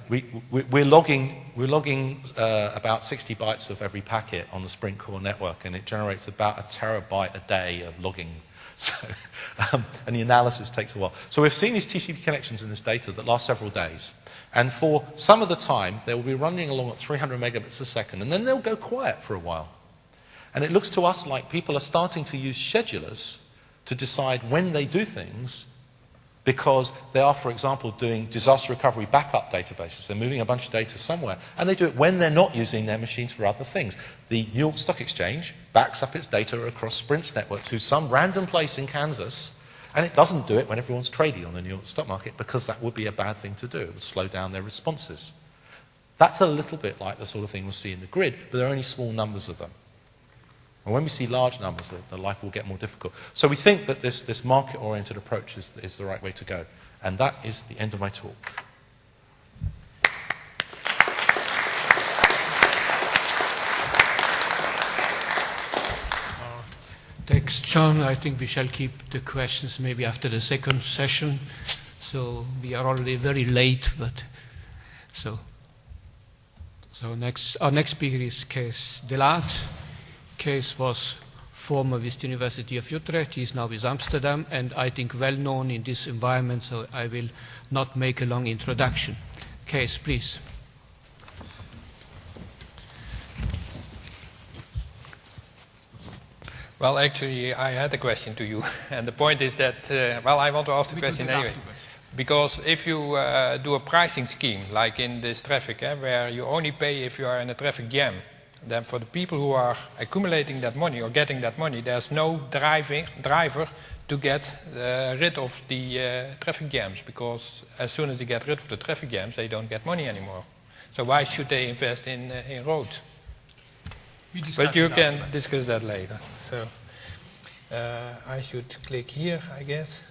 We're logging about 60 bytes of every packet on the Sprint core network, and it generates about a terabyte a day of logging. So, and the analysis takes a while. So we've seen these TCP connections in this data that last several days. And for some of the time, they will be running along at 300 megabits a second, and then they'll go quiet for a while. And it looks to us like people are starting to use schedulers to decide when they do things, because they are, for example, doing disaster recovery backup databases. They're moving a bunch of data somewhere, and they do it when they're not using their machines for other things. The New York Stock Exchange backs up its data across Sprint's network to some random place in Kansas, and it doesn't do it when everyone's trading on the New York stock market, because that would be a bad thing to do. It would slow down their responses. That's a little bit like the sort of thing we'll see in the grid, but there are only small numbers of them. And when we see large numbers, the life will get more difficult. So we think that this market-oriented approach is the right way to go. And that is the end of my talk.
Thanks, John. I think we shall keep the questions maybe after the second session. So we are already very late, but so our next speaker is Cees de Laat. Cees was former with the University of Utrecht. He is now with Amsterdam, and I think well known in this environment, so I will not make a long introduction. Cees, please.
Well, actually, I had a question to you, and the point is that, well, I want to ask the question anyway. Because if you do a pricing scheme, like in this traffic, where you only pay if you are in a traffic jam, then for the people who are accumulating that money or getting that money, there's no driver to get rid of the traffic jams, because as soon as they get rid of the traffic jams, they don't get money anymore. So why should they invest in roads? But you can discuss that later. So I should click here, I guess.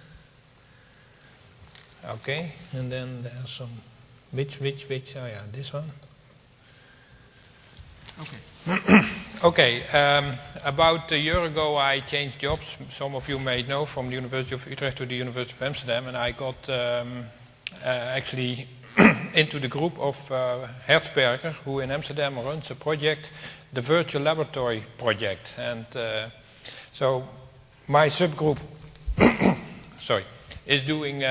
Okay, and then there's some, which, oh yeah, this one.
Okay.
Okay, about a year ago I changed jobs. Some of you may know, from the University of Utrecht to the University of Amsterdam, and I got actually into the group of Hertzberger, who in Amsterdam runs a project, the Virtual Laboratory project. And so my subgroup is doing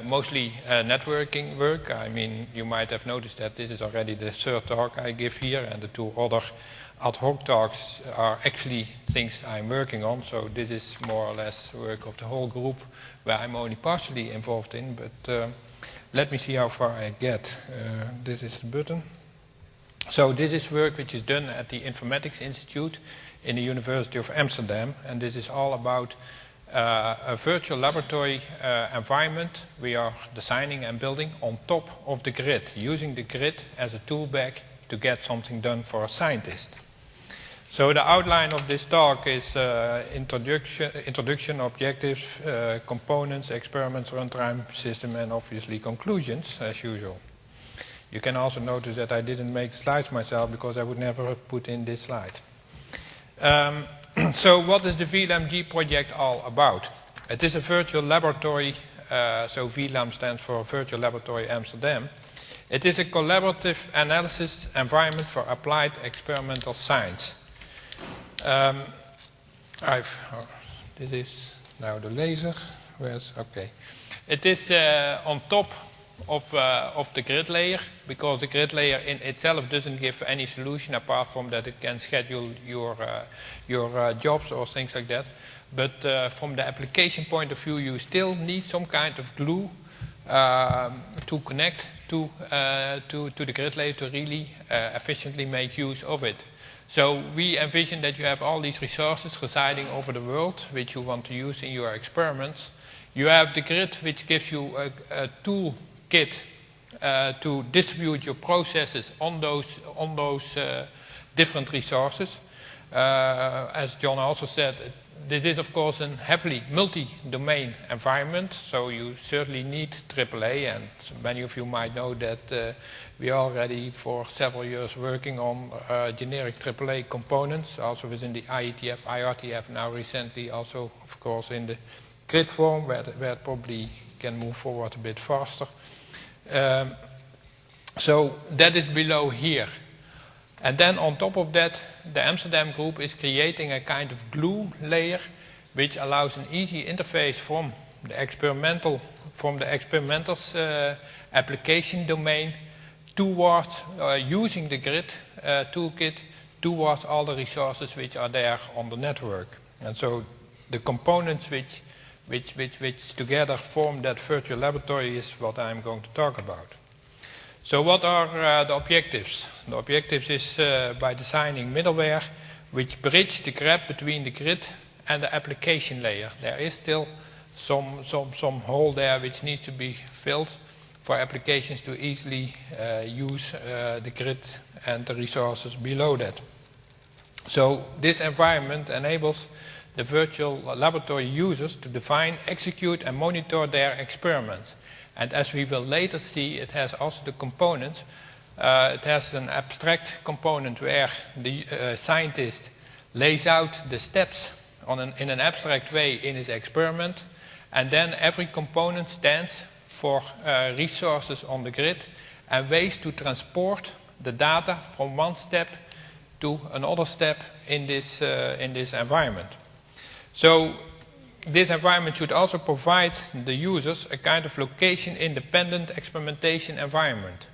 mostly networking work. I mean, you might have noticed that this is already the third talk I give here, and the two other ad hoc talks are actually things I'm working on. So this is more or less work of the whole group, where I'm only partially involved in, but let me see how far I get. This is the button. So this is work which is done at the Informatics Institute in the University of Amsterdam, and this is all about a virtual laboratory environment we are designing and building on top of the grid, using the grid as a tool bag to get something done for a scientist. So the outline of this talk is introduction, objectives, components, experiments, runtime system, and obviously conclusions, as usual. You can also notice that I didn't make the slides myself, because I would never have put in this slide. So what is the VLAM-G project all about? It is a virtual laboratory, so VLAM stands for Virtual Laboratory Amsterdam. It is a collaborative analysis environment for applied experimental science. This is now the laser. Okay. It is on top of the grid layer, because the grid layer in itself doesn't give any solution apart from that it can schedule your jobs or things like that. But from the application point of view, you still need some kind of glue to connect to the grid layer to really efficiently make use of it. So we envision that you have all these resources residing over the world, which you want to use in your experiments. You have the grid, which gives you a tool kit to distribute your processes on those different resources. As John also said, this is of course a heavily multi-domain environment, so you certainly need AAA, and many of you might know that we are already for several years working on generic AAA components, also within the IETF, IRTF, now recently also of course in the grid form, where it probably can move forward a bit faster. So that is below here. And then on top of that, the Amsterdam group is creating a kind of glue layer which allows an easy interface from the experimental's application domain towards using the grid toolkit towards all the resources which are there on the network. And so the components which together form that virtual laboratory is what I'm going to talk about. So what are the objectives? The objectives is by designing middleware which bridge the gap between the grid and the application layer. There is still some hole there which needs to be filled for applications to easily use the grid and the resources below that. So this environment enables the virtual laboratory users to define, execute and monitor their experiments. And as we will later see, it has also the components. It has an abstract component where the scientist lays out the steps in an abstract way in his experiment. And then every component stands for resources on the grid and ways to transport the data from one step to another step in this environment. So this environment should also provide the users a kind of location-independent experimentation environment.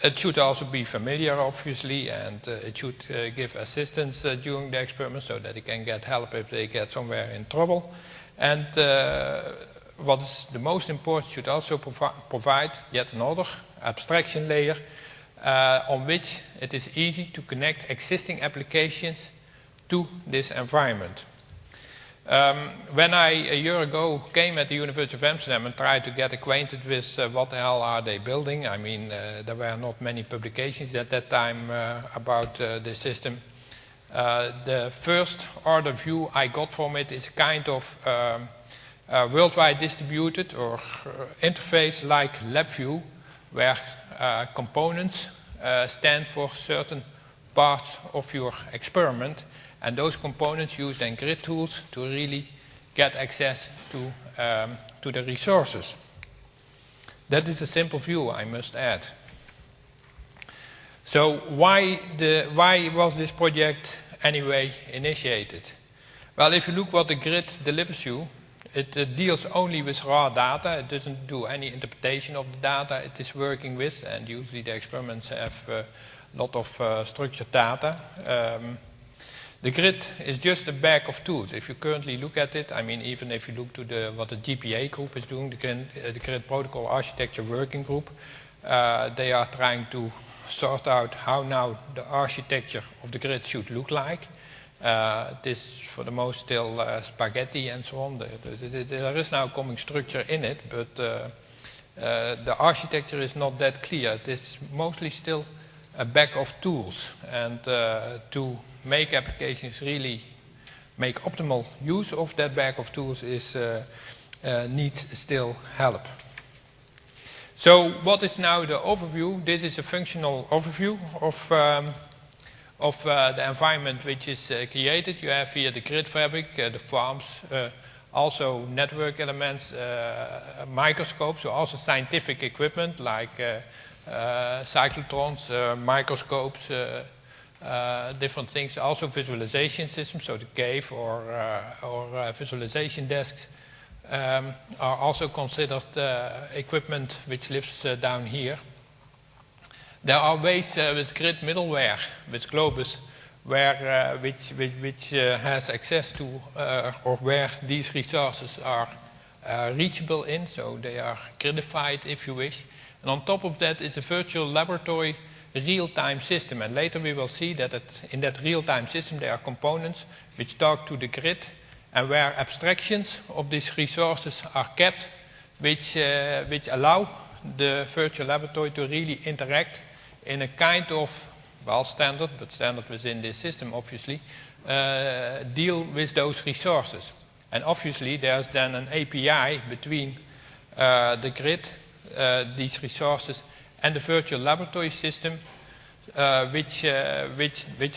It should also be familiar, obviously, and it should give assistance during the experiment so that they can get help if they get somewhere in trouble. And what is the most important, should also provide yet another abstraction layer on which it is easy to connect existing applications to this environment. When I, a year ago, came at the University of Amsterdam and tried to get acquainted with what the hell are they building, I mean, there were not many publications at that time about this system. The first order view I got from it is a kind of worldwide distributed or interface like LabVIEW, where components stand for certain parts of your experiment, and those components use then grid tools to really get access to the resources. That is a simple view, I must add. So why was this project anyway initiated? Well, if you look what the grid delivers you, it deals only with raw data. It doesn't do any interpretation of the data it is working with, and usually the experiments have a lot of structured data. The grid is just a bag of tools. If you currently look at it, I mean, even if you look to what the GPA group is doing, the Grid Protocol Architecture Working Group, they are trying to sort out how now the architecture of the grid should look like. This, for the most, still spaghetti and so on. There is now coming structure in it, but the architecture is not that clear. It is mostly still a bag of tools, and to make applications really make optimal use of that bag of tools needs still help. So what is now the overview? This is a functional overview of the environment which is created. You have here the grid fabric, the farms, also network elements, microscopes, so also scientific equipment like cyclotrons, microscopes, different things. Also visualization systems, so the cave or visualization desks are also considered equipment which lives down here. There are ways with grid middleware, with Globus, where which has access to or where these resources are reachable in, so they are gridified, if you wish. And on top of that is a virtual laboratory real-time system, and later we will see that in that real-time system there are components which talk to the grid, and where abstractions of these resources are kept, which allow the virtual laboratory to really interact in a kind of, well, standard, but standard within this system, obviously, deal with those resources. And obviously there's then an API between the grid, these resources, and the virtual laboratory system, which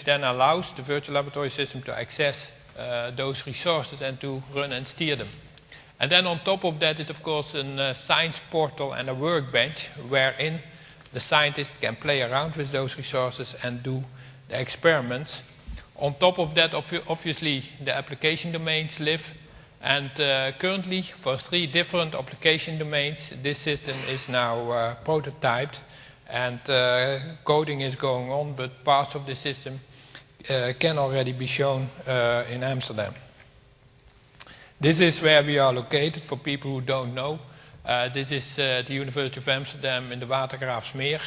then allows the virtual laboratory system to access those resources and to run and steer them. And then on top of that is, of course, a science portal and a workbench wherein the scientist can play around with those resources and do the experiments. On top of that, obviously, the application domains live. And currently, for 3 different application domains, this system is now prototyped. And coding is going on, but parts of the system can already be shown in Amsterdam. This is where we are located, for people who don't know. This is the University of Amsterdam in the Watergraafsmeer.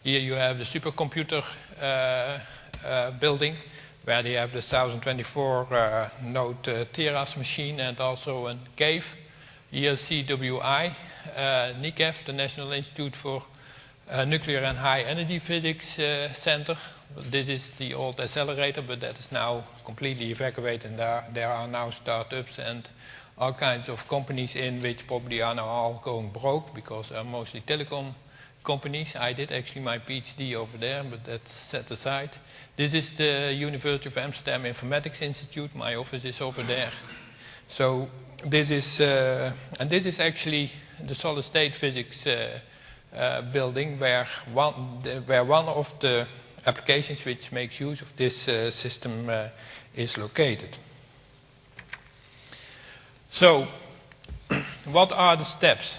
Here you have the supercomputer building, where they have the 1024 node Teras machine and also a cave. Here CWI, NIKHEF, the National Institute for Nuclear and High Energy Physics Center. This is the old accelerator, but that is now completely evacuated. There are now startups and all kinds of companies in which probably are now all going broke because they're mostly telecom companies. I did actually my PhD over there, but that's set aside. This is the University of Amsterdam Informatics Institute. My office is over there. So this is, and this is actually the solid state physics building where one of the applications which makes use of this system is located. So, what are the steps?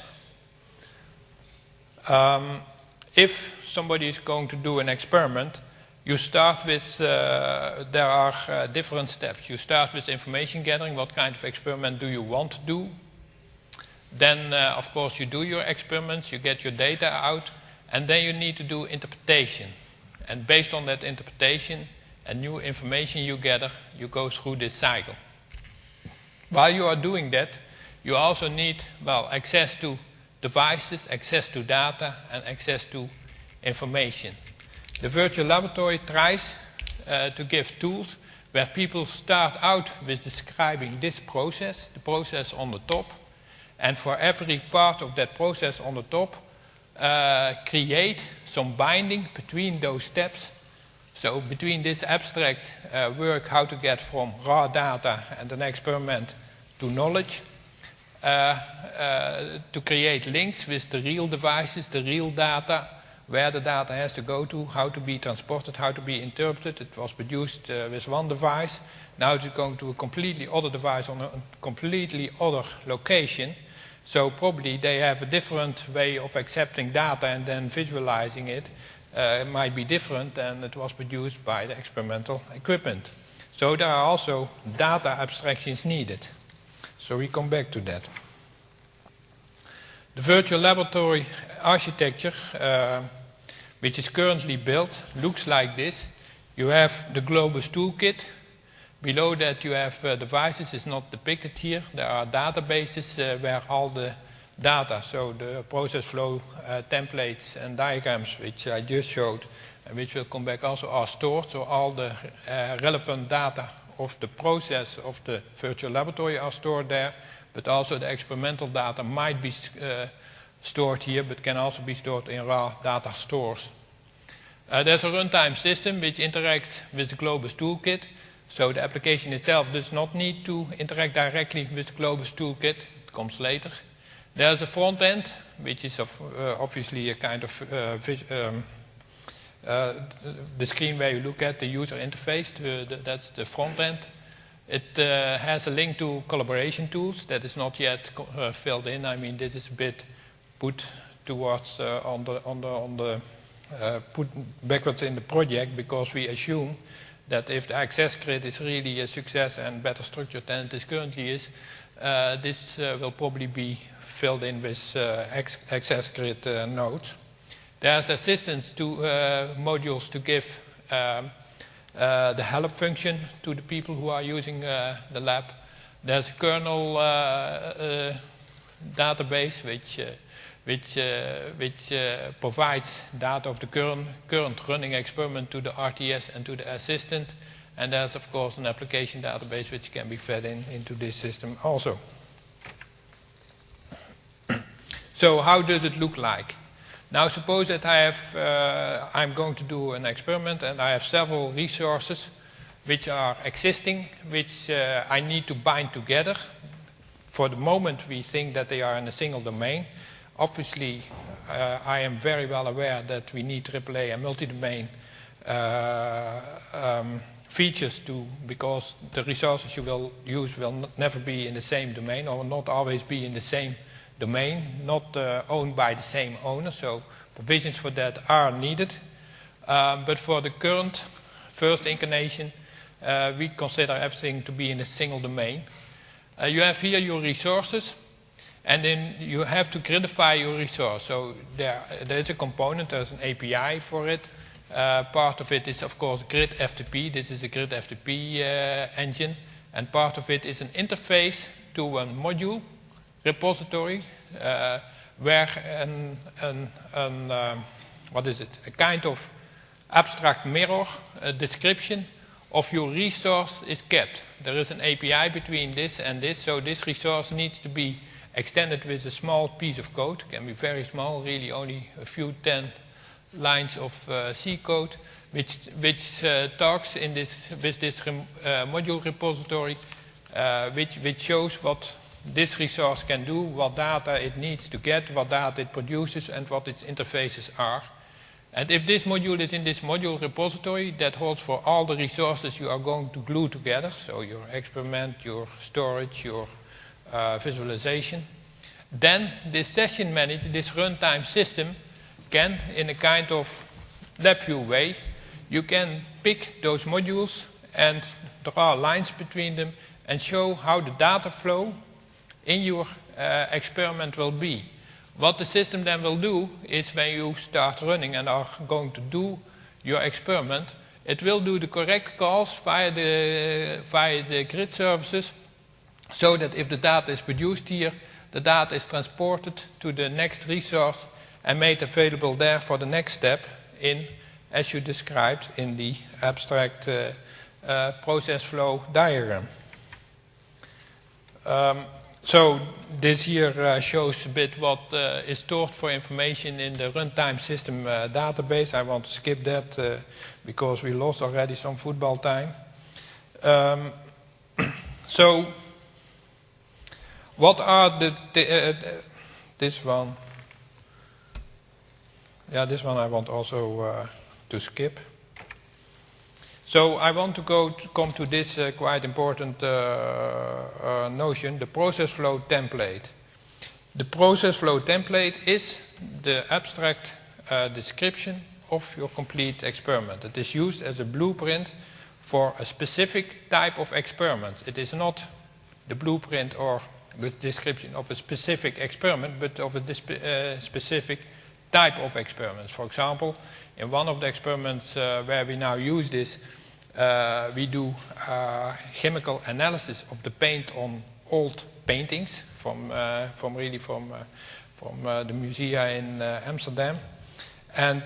If somebody is going to do an experiment, you start with, there are different steps. You start with information gathering. What kind of experiment do you want to do? Then, of course, you do your experiments, you get your data out, and then you need to do interpretation. And based on that interpretation and new information you gather, you go through this cycle. While you are doing that, you also need, well, access to devices, access to data, and access to information. The virtual laboratory tries to give tools where people start out with describing this process, the process on the top, and for every part of that process on the top, create some binding between those steps So between this abstract work, how to get from raw data and an experiment to knowledge, to create links with the real devices, the real data, where the data has to go to, how to be transported, how to be interpreted. It was produced with one device. Now it's going to a completely other device on a completely other location. So probably they have a different way of accepting data and then visualizing it. It might be different than it was produced by the experimental equipment. So there are also data abstractions needed. So we come back to that. The virtual laboratory architecture, which is currently built, looks like this. You have the Globus toolkit. Below that you have devices. It's not depicted here. There are databases where all the data, so the process flow templates and diagrams, which I just showed, and which will come back also, are stored. So all the relevant data of the process of the virtual laboratory are stored there, but also the experimental data might be stored here, but can also be stored in raw data stores. There's a runtime system which interacts with the Globus toolkit. So the application itself does not need to interact directly with the Globus toolkit. It comes later. There's a front end, which is obviously a kind of the screen where you look at the user interface. That's the front end. It has a link to collaboration tools that is not yet filled in. I mean, this is a bit put towards put backwards in the project, because we assume that if the access grid is really a success and better structured than it currently is, this will probably be filled in with access grid nodes. There's assistance to modules to give the help function to the people who are using the lab. There's a kernel database which provides data of the current running experiment to the RTS and to the assistant. And there's, of course, an application database which can be fed into this system also. So how does it look like? Now suppose that I'm going to do an experiment and I have several resources which are existing, which I need to bind together. For the moment we think that they are in a single domain. Obviously I am very well aware that we need AAA and multi-domain features because the resources you will use will never be in the same domain, or not always be in the same domain, not owned by the same owner, so provisions for that are needed. But for the current first incarnation, we consider everything to be in a single domain. You have here your resources, and then you have to gridify your resource. So there is a component, there's an API for it. Part of it is, of course, grid FTP. This is a grid FTP engine, and part of it is an interface to a module repository where a kind of abstract mirror, a description of your resource is kept. There is an API between this and this, so this resource needs to be extended with a small piece of code. It can be very small, really only a few 10 lines of C code, which talks with this module repository, which shows what this resource can do, what data it needs to get, what data it produces, and what its interfaces are. And if this module is in this module repository, that holds for all the resources you are going to glue together, so your experiment, your storage, your visualization, then this session manager, this runtime system, can, in a kind of LabVIEW way, you can pick those modules and draw lines between them and show how the data flow in your experiment will be. What the system then will do is, when you start running and are going to do your experiment, it will do the correct calls via the grid services, so that if the data is produced here, the data is transported to the next resource and made available there for the next step as you described in the abstract process flow diagram. So this here shows a bit what is stored for information in the runtime system database. I want to skip that because we lost already some football time. So what are this one? Yeah, this one I want also to skip. So I want to come to this quite important notion, the process flow template. The process flow template is the abstract description of your complete experiment. It is used as a blueprint for a specific type of experiment. It is not the blueprint or the description of a specific experiment, but of a specific type of experiments. For example, in one of the experiments where we now use this, we do chemical analysis of the paint on old paintings from the musea in Amsterdam. And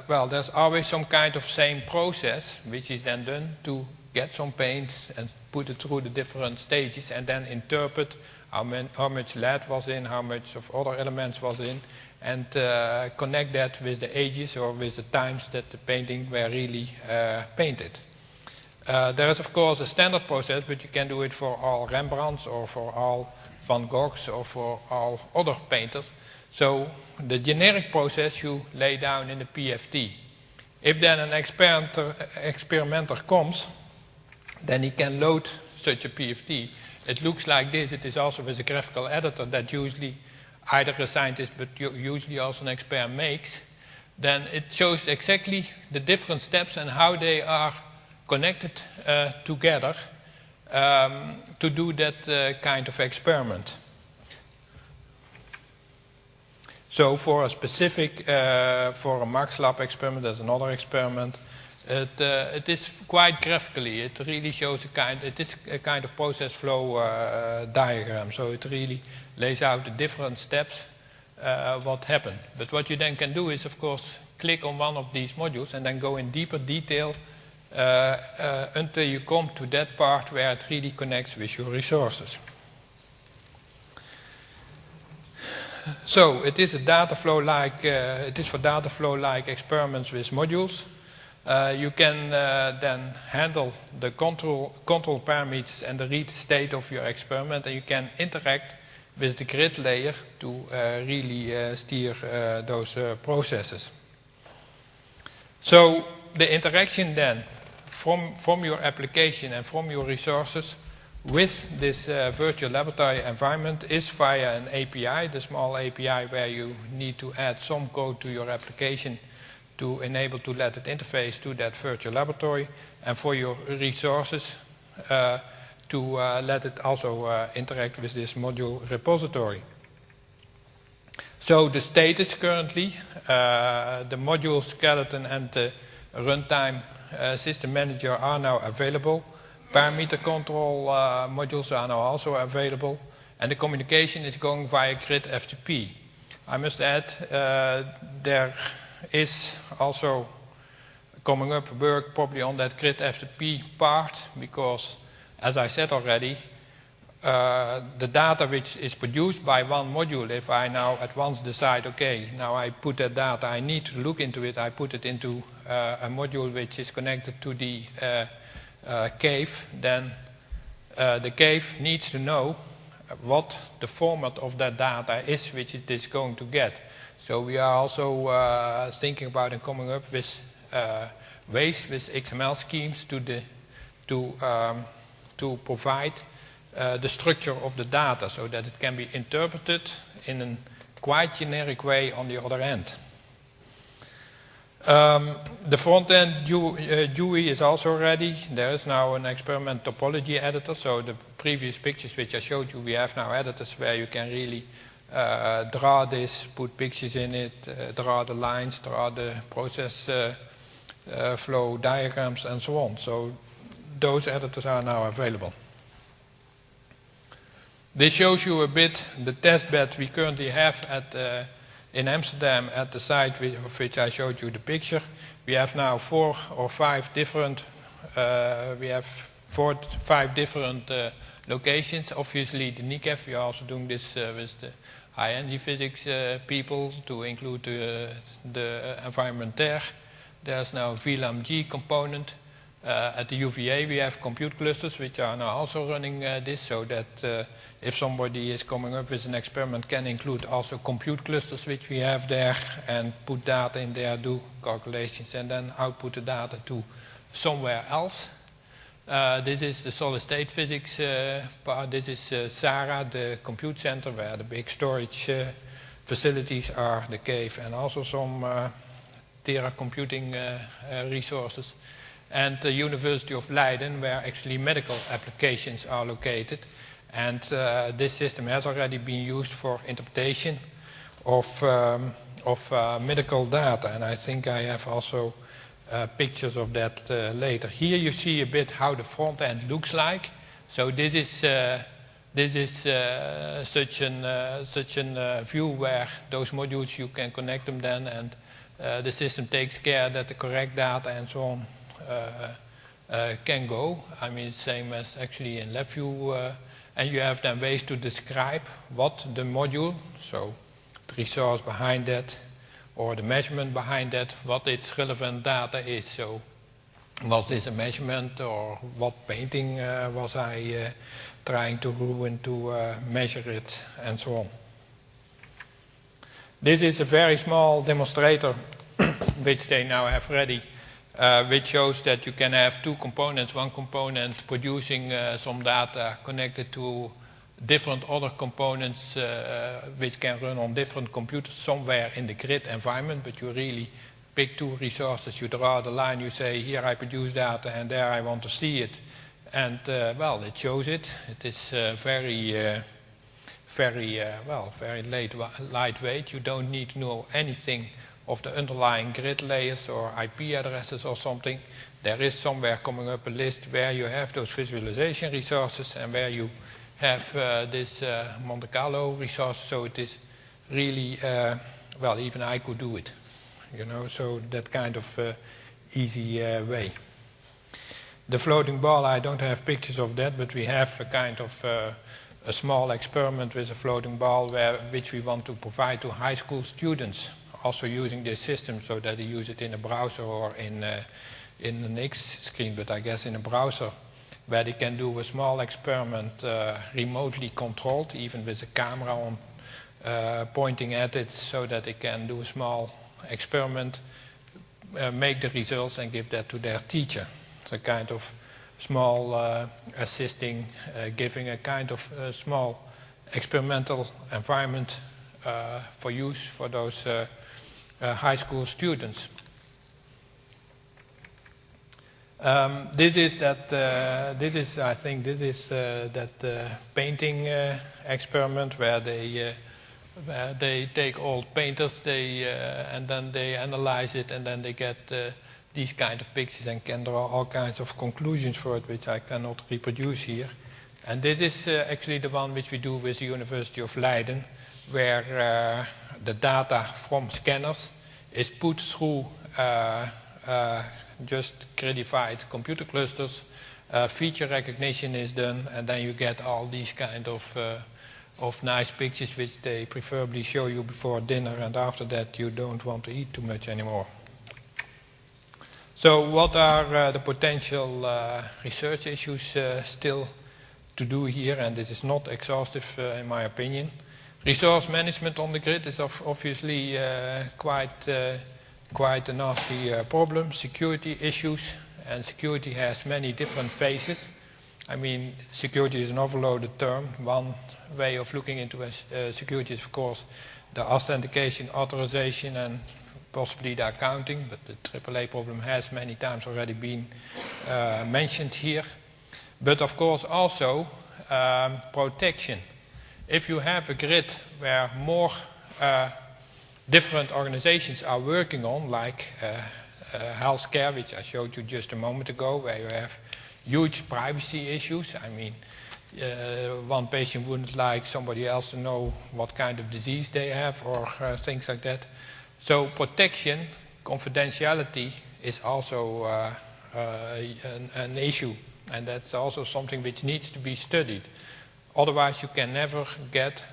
well, there's always some kind of same process which is then done to get some paint and put it through the different stages and then interpret how much Laat was in, how much of other elements was in, and connect that with the ages or with the times that the painting were really painted. There is of course a standard process, but you can do it for all Rembrandts or for all Van Goghs or for all other painters. So the generic process you lay down in the PFT. If then an experimenter comes, then he can load such a PFT. It looks like this. It is also with a graphical editor that usually either a scientist but usually also an expert makes. Then it shows exactly the different steps and how they are connected together to do that kind of experiment. So for a specific, for a Max Lab experiment, there's another experiment. It is quite graphically. It really shows it is a kind of process flow diagram. So it really lays out the different steps what happened. But what you then can do is, of course, click on one of these modules and then go in deeper detail until you come to that part where it really connects with your resources. So it is a data flow like it is for data flow like experiments with modules. You can then handle the control parameters and the read state of your experiment, and you can interact with the grid layer to really steer those processes. So the interaction then from your application and from your resources with this virtual laboratory environment is via an API, the small API where you need to add some code to your application to enable to let it interface to that virtual laboratory, and for your resources to let it also interact with this module repository. So the status currently, the module skeleton and the runtime system manager are now available. Parameter control modules are now also available, and the communication is going via grid FTP. I must add, there is also coming up work probably on that grid FTP part, because, as I said already, the data which is produced by one module, if I now at once decide, okay, now I put that data, I need to look into it, I put it into a module which is connected to the cave, then the cave needs to know what the format of that data is which it is going to get. So we are also thinking about and coming up with ways with XML schemes to provide the structure of the data so that it can be interpreted in a quite generic way on the other end. The front-end GUI is also ready. There is now an experiment topology editor, so the previous pictures which I showed you, we have now editors where you can really draw this, put pictures in it, draw the lines, draw the process flow diagrams and so on. So those editors are now available. This shows you a bit the test bed we currently have at in Amsterdam at the site of which I showed you the picture. We have now 4 or 5 different locations. Obviously, the NIKHEF, we are also doing this with the high-energy physics people to include the environment there. There's now a VLAM-G component. At the UVA, we have compute clusters, which are now also running this, so that if somebody is coming up with an experiment, can include also compute clusters, which we have there, and put data in there, do calculations, and then output the data to somewhere else. This is the solid-state physics part. This is SARA, the compute center, where the big storage facilities are, the cave, and also some Tera computing resources. And the University of Leiden, where actually medical applications are located. And this system has already been used for interpretation of medical data. And I think I have also pictures of that later. Here you see a bit how the front end looks like. So this is such a view where those modules, you can connect them then, and the system takes care that the correct data and so on can go. I mean, same as actually in LabVIEW, and you have then ways to describe what the module, so the resource behind that, or the measurement behind that, what its relevant data is. So, was this a measurement, or what painting was I trying to ruin to measure it, and so on. This is a very small demonstrator, which they now have ready. Which shows that you can have two components, one component producing some data connected to different other components which can run on different computers somewhere in the grid environment, but you really pick two resources, you draw the line, you say, here I produce data and there I want to see it. And well, it shows it. It is very lightweight. You don't need to know anything of the underlying grid layers or IP addresses or something. There is somewhere coming up a list where you have those visualization resources and where you have this Monte Carlo resource. So it is really, well, even I could do it, you know, so that kind of easy way. The floating ball, I don't have pictures of that, but we have a kind of a small experiment with a floating ball which we want to provide to high school students, also using this system so that they use it in a browser or in an X screen, but I guess in a browser, where they can do a small experiment remotely controlled, even with a camera on pointing at it, so that they can do a small experiment, make the results and give that to their teacher. It's a kind of small assisting, giving a kind of small experimental environment for use for those high school students. This is that painting experiment where they take old painters, and then they analyze it, and then they get these kind of pictures and can draw all kinds of conclusions for it, which I cannot reproduce here. And this is actually the one which we do with the University of Leiden, where the data from scanners is put through just gridified computer clusters, feature recognition is done, and then you get all these kind of nice pictures which they preferably show you before dinner, and after that you don't want to eat too much anymore. So what are the potential research issues still to do here? And this is not exhaustive in my opinion. Resource management on the grid is obviously quite a nasty problem. Security issues, and security has many different phases. I mean, security is an overloaded term. One way of looking into security is, of course, the authentication, authorization, and possibly the accounting, but the AAA problem has many times already been mentioned here. But of course also protection. If you have a grid where more different organizations are working on, like healthcare, which I showed you just a moment ago, where you have huge privacy issues. I mean, one patient wouldn't like somebody else to know what kind of disease they have or things like that. So protection, confidentiality is also an issue And that's also something which needs to be studied. Otherwise, you can never get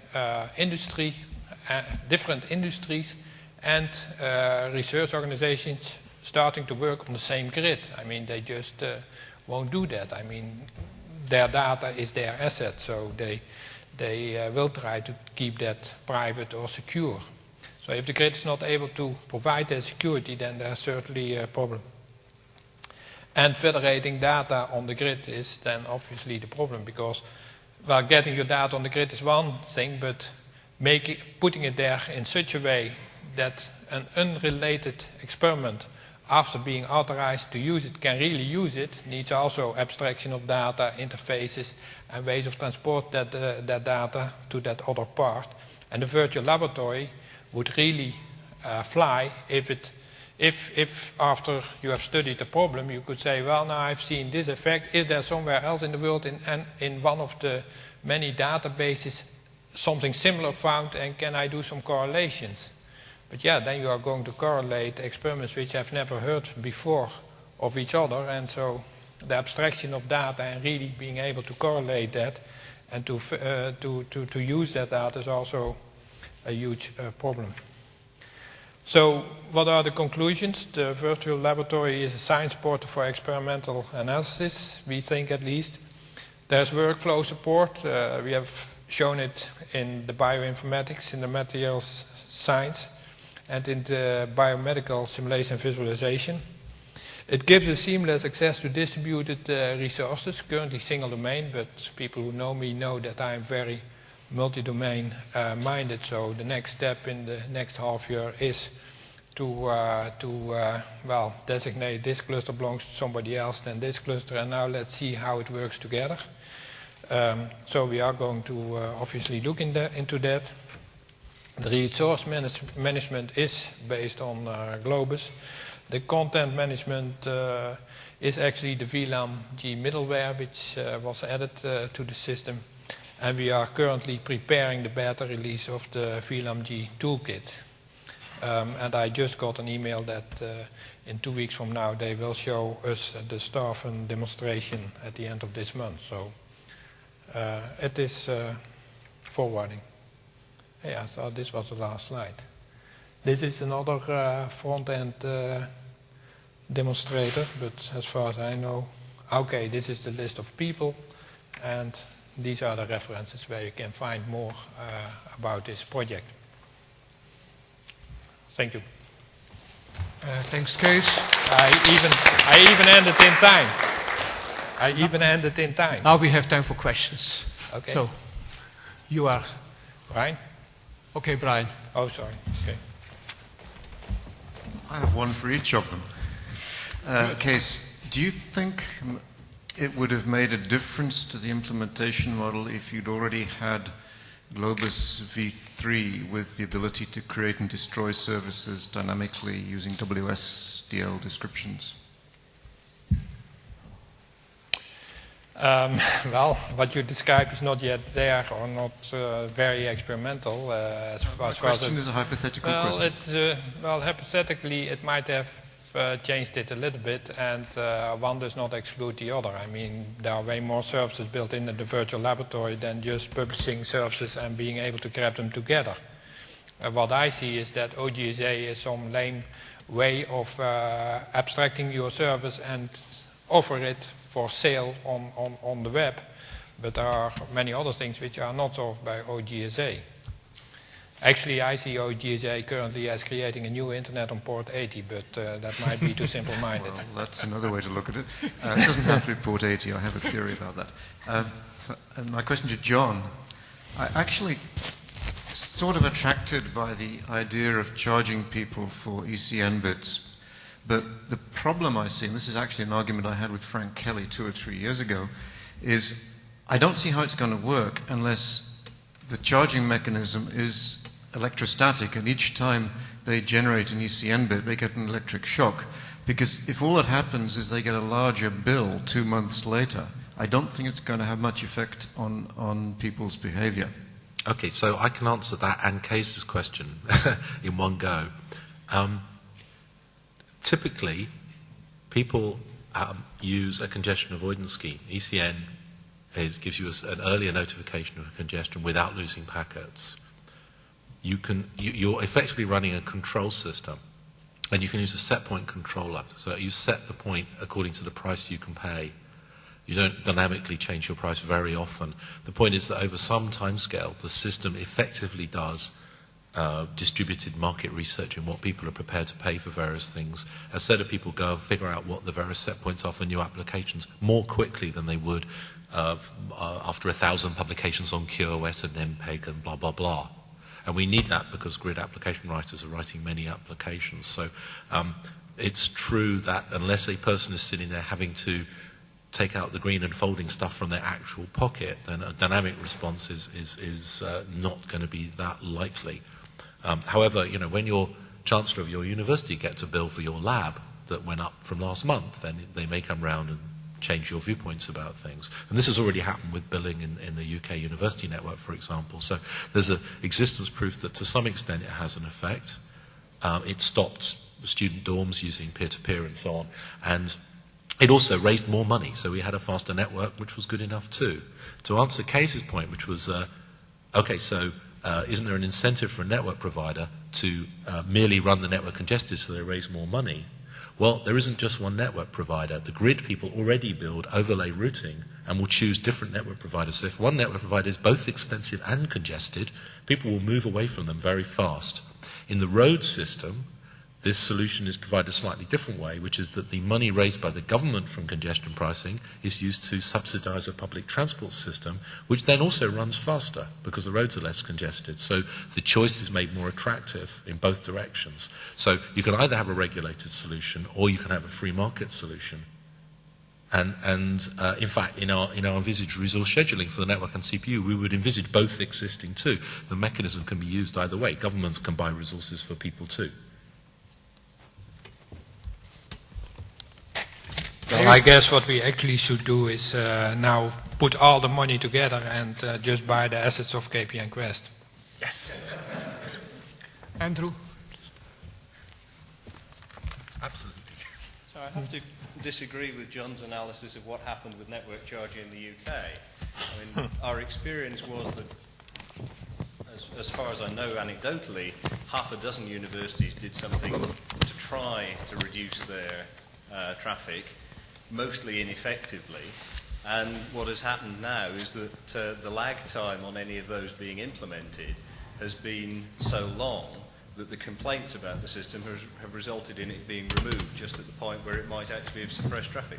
different industries and research organizations starting to work on the same grid. I mean, they just won't do that. I mean, their data is their asset, so they will try to keep that private or secure. So if the grid is not able to provide that security, then there's certainly a problem. And federating data on the grid is then obviously the problem, because well, getting your data on the grid is one thing, but putting it there in such a way that an unrelated experiment, after being authorized to use it, can really use it, needs also abstraction of data, interfaces, and ways of transport that data to that other part. And the virtual laboratory would really fly if after you have studied the problem, you could say, well, now I've seen this effect. Is there somewhere else in the world, in one of the many databases, something similar found, and can I do some correlations? But yeah, then you are going to correlate experiments which have never heard before of each other, and so the abstraction of data and really being able to correlate that and to use that data is also a huge problem. So what are the conclusions? The virtual laboratory is a science portal for experimental analysis, we think at least. There's workflow support. We have shown it in the bioinformatics, in the materials science, and in the biomedical simulation visualization. It gives us seamless access to distributed resources, currently single domain, but people who know me know that I'm very multi-domain minded, so the next step in the next half year is to designate this cluster belongs to somebody else than this cluster, and now let's see how it works together. So we are going to obviously look into that. The resource management is based on Globus. The content management is actually the VLAM-G middleware, which was added to the system. And we are currently preparing the beta release of the VLAM-G toolkit. And I just got an email that in 2 weeks from now they will show us the staff and demonstration at the end of this month. So it is forwarding. Yeah, so this was the last slide. This is another front-end demonstrator, but as far as I know, okay, this is the list of people, and these are the references where you can find more about this project. Thank you.
Thanks, Cees.
I even ended in time. I even ended in time.
Now we have time for questions.
Okay.
So, you are...
Brian?
Okay, Brian.
Oh, sorry. Okay.
I have one for each of them. Cees, do you think it would have made a difference to the implementation model if you'd already had Globus v3 with the ability to create and destroy services dynamically using WSDL descriptions?
Well, what you describe is not yet there, or not very experimental.
My question is a hypothetical question.
Well, hypothetically, it might have changed it a little bit, and one does not exclude the other. I mean, there are way more services built into the virtual laboratory than just publishing services and being able to grab them together. What I see is that OGSA is some lame way of abstracting your service and offer it for sale on the web, but there are many other things which are not solved by OGSA. Actually, I see OGSA currently as creating a new internet on port 80, but that might be too simple-minded.
Well, that's another way to look at it. It doesn't have to be port 80. I have a theory about that. And my question to John, I actually sort of attracted by the idea of charging people for ECN bits. But the problem I see, and this is actually an argument I had with Frank Kelly 2 or 3 years ago, is I don't see how it's going to work unless the charging mechanism is electrostatic, and each time they generate an ECN bit, they get an electric shock. Because if all that happens is they get a larger bill 2 months later, I don't think it's going to have much effect on people's behavior.
Okay, so I can answer that and Cees's question in one go. Typically, people use a congestion avoidance scheme. ECN gives you an earlier notification of congestion without losing packets. You're effectively running a control system, and you can use a set point controller. So you set the point according to the price you can pay. You don't dynamically change your price very often. The point is that over some time scale, the system effectively does distributed market research in what people are prepared to pay for various things. A set of people go and figure out what the various set points are for new applications more quickly than they would after 1,000 publications on QoS and MPEG and blah, blah, blah. And we need that because grid application writers are writing many applications. So it's true that unless a person is sitting there having to take out the green and folding stuff from their actual pocket, then a dynamic response is not going to be that likely. However, you know, when your chancellor of your university gets a bill for your lab that went up from last month, then they may come round and change your viewpoints about things. And this has already happened with billing in the UK university network, for example. So there's an existence proof that to some extent it has an effect. It stopped student dorms using peer-to-peer and so on. And it also raised more money, so we had a faster network, which was good enough too. To answer Cees's point, which was, okay, so isn't there an incentive for a network provider to merely run the network congested so they raise more money? Well, there isn't just one network provider. The grid people already build overlay routing and will choose different network providers. So if one network provider is both expensive and congested, people will move away from them very fast. In the road system, this solution is provided a slightly different way, which is that the money raised by the government from congestion pricing is used to subsidize a public transport system, which then also runs faster because the roads are less congested. So the choice is made more attractive in both directions. So you can either have a regulated solution or you can have a free market solution. And in fact, in our envisaged resource scheduling for the network and CPU, we would envisage both existing too. The mechanism can be used either way. Governments can buy resources for people too.
Well, I guess what we actually should do is now put all the money together and just buy the assets of KPN Quest.
Yes.
Andrew?
Absolutely.
So I have to disagree with John's analysis of what happened with network charging in the UK. I mean, our experience was that, as far as I know anecdotally, half a dozen universities did something to try to reduce their traffic, mostly ineffectively, and what has happened now is that the lag time on any of those being implemented has been so long that the complaints about the system have resulted in it being removed just at the point where it might actually have suppressed traffic.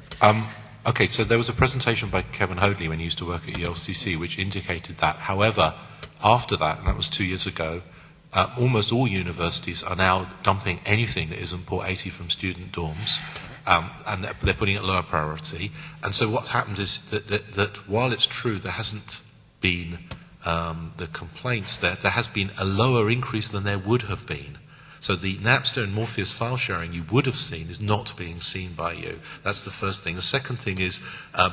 Okay, so there was a presentation by Kevin Hoadley when he used to work at ELCC which indicated that. However, after that, and that was 2 years ago, almost all universities are now dumping anything that isn't port 80 from student dorms. And they're putting it lower priority. And so what's happened is that while it's true there hasn't been the complaints, there has been a lower increase than there would have been. So the Napster and Morpheus file sharing you would have seen is not being seen by you. That's the first thing. The second thing is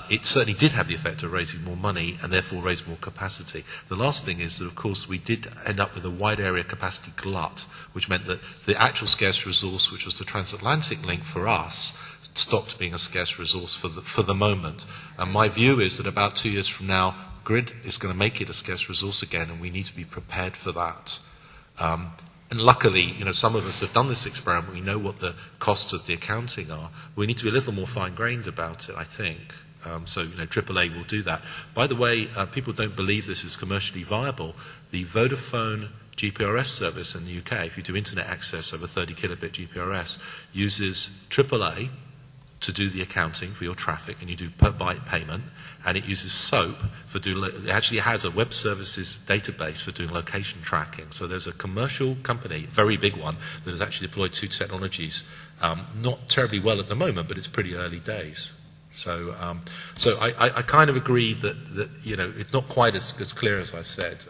it certainly did have the effect of raising more money and therefore raise more capacity. The last thing is that, of course, we did end up with a wide area capacity glut, which meant that the actual scarce resource, which was the transatlantic link for us, stopped being a scarce resource for the moment. And my view is that about 2 years from now, grid is going to make it a scarce resource again, and we need to be prepared for that. And luckily, you know, some of us have done this experiment. We know what the costs of the accounting are. We need to be a little more fine-grained about it, I think. So, you know, AAA will do that. By the way, people don't believe this is commercially viable. The Vodafone GPRS service in the UK, if you do internet access over 30 kilobit GPRS, uses AAA to do the accounting for your traffic, and you do per byte payment, and it uses SOAP for doing, it actually has a web services database for doing location tracking. So there's a commercial company, very big one, that has actually deployed two technologies, not terribly well at the moment, but it's pretty early days. So I kind of agree that you know, it's not quite as clear as I've said,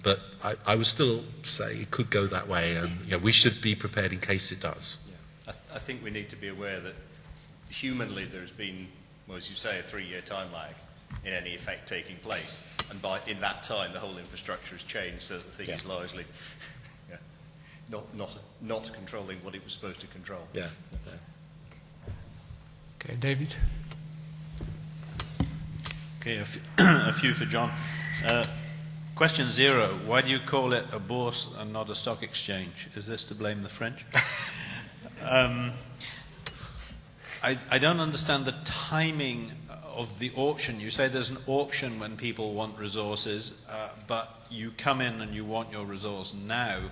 but I would still say it could go that way, and you know, we should be prepared in case it does.
Yeah. I think we need to be aware that humanly there's been, well, as you say, a 3-year time lag in any effect taking place, and in that time the whole infrastructure has changed so that the thing is largely not controlling what it was supposed to control.
Yeah.
Okay, David.
Okay, a few for John. Question 0, why do you call it a bourse and not a stock exchange? Is this to blame the French? I don't understand the timing of the auction. You say there's an auction when people want resources, but you come in and you want your resource now,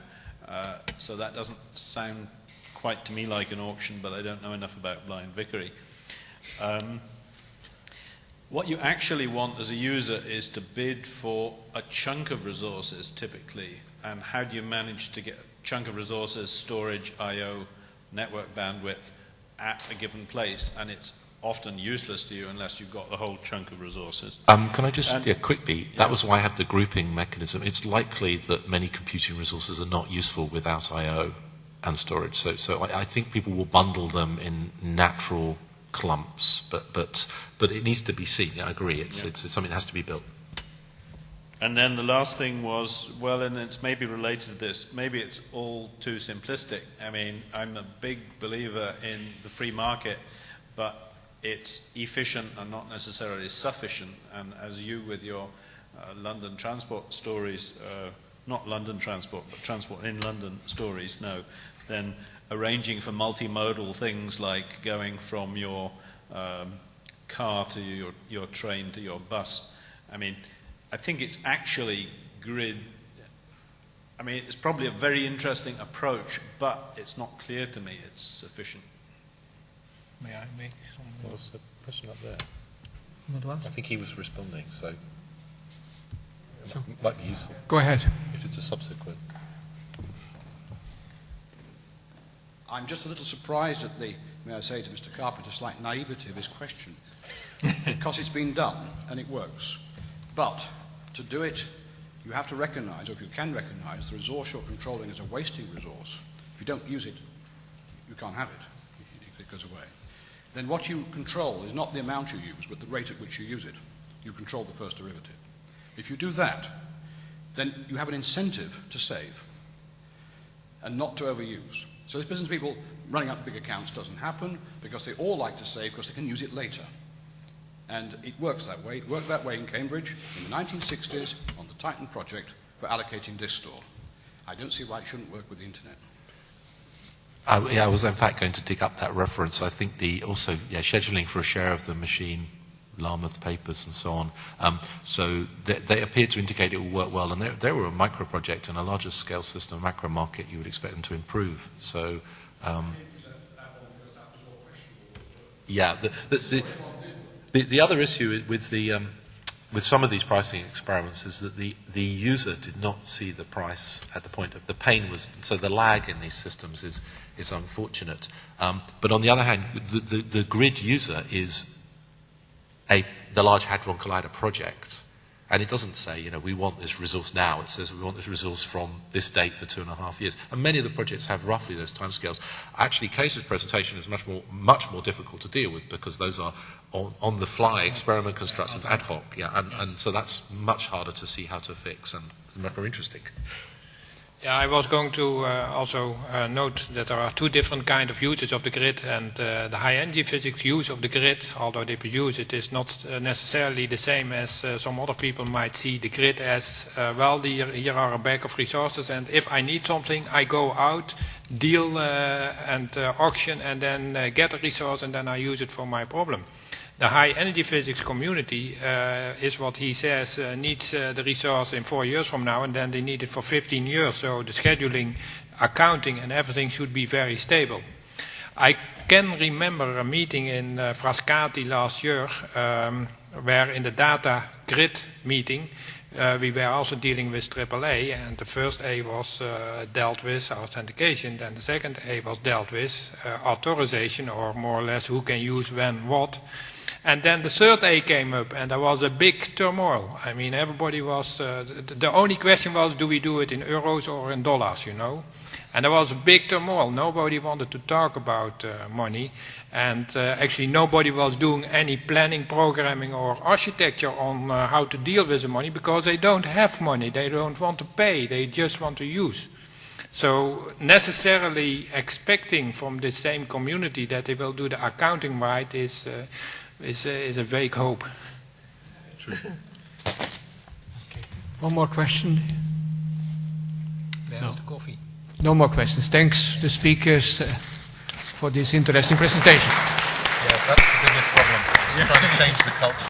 so that doesn't sound quite to me like an auction, but I don't know enough about blind vickery. What you actually want as a user is to bid for a chunk of resources, typically, and how do you manage to get a chunk of resources, storage, I/O, network bandwidth at a given place, and it's often useless to you unless you've got the whole chunk of resources.
Can I just, quickly, that was why I have the grouping mechanism. It's likely that many computing resources are not useful without I/O and storage, so I think people will bundle them in natural clumps, but it needs to be seen. I agree, it's something that has to be built.
And then the last thing was, well, and it's maybe related to this, maybe it's all too simplistic. I mean, I'm a big believer in the free market, but it's efficient and not necessarily sufficient. And as you with your London transport stories, not London transport, but transport in London stories know, then arranging for multimodal things like going from your car to your train to your bus. I mean, I think it's actually grid. I mean, it's probably a very interesting approach, but it's not clear to me it's sufficient.
May I make some?
What was the question up there?
What was?
I think he was responding, so it might be useful.
Go ahead.
If it's a subsequent.
I'm just a little surprised at the, may I say to Mr. Carpenter, slight naivety of his question, because it's been done and it works. But to do it, you have to recognise, or if you can recognise, the resource you're controlling is a wasting resource. If you don't use it, you can't have it. It goes away. Then what you control is not the amount you use, but the rate at which you use it. You control the first derivative. If you do that, then you have an incentive to save and not to overuse. So this business people running up big accounts doesn't happen because they all like to save because they can use it later. And it works that way. It worked that way in Cambridge in the 1960s on the Titan project for allocating disk store. I don't see why it shouldn't work with the internet.
I was in fact going to dig up that reference. I think scheduling for a share of the machine, Lammoth papers and so on. So they appear to indicate it will work well. And they were a micro project, and a larger scale system, a macro market, you would expect them to improve. So, the other issue with some of these pricing experiments is that the user did not see the price at the point of the pain was, so the lag in these systems is unfortunate. But on the other hand, the grid user is the Large Hadron Collider project, and it doesn't say, we want this resource now. It says we want this resource from this date for 2.5 years. And many of the projects have roughly those timescales. Actually, Cees's presentation is much more difficult to deal with because those are on the fly experiment constructions ad hoc. And so that's much harder to see how to fix and much more interesting.
Yeah, I was going to also note that there are two different kinds of uses of the grid, and the high-energy physics use of the grid, although they produce it, is not necessarily the same as some other people might see the grid as, here are a bag of resources, and if I need something, I go out, deal and auction, and then get a resource, and then I use it for my problem. The high-energy physics community is what he says needs the resource in 4 years from now, and then they need it for 15 years. So the scheduling, accounting, and everything should be very stable. I can remember a meeting in Frascati last year, where in the data grid meeting, we were also dealing with AAA, and the first A was dealt with authentication, then the second A was dealt with authorization, or more or less who can use when what. And then the third A came up, and there was a big turmoil. I mean, everybody was, the only question was, do we do it in euros or in dollars, And there was a big turmoil. Nobody wanted to talk about money. And actually nobody was doing any planning, programming or architecture on how to deal with the money because they don't have money. They don't want to pay. They just want to use. So necessarily expecting from the same community that they will do the accounting right is a vague hope.
True.
Okay. One more question?
Where's the coffee?
No more questions. Thanks to the speakers for this interesting presentation.
Yeah, that's the biggest problem. Trying to change the culture.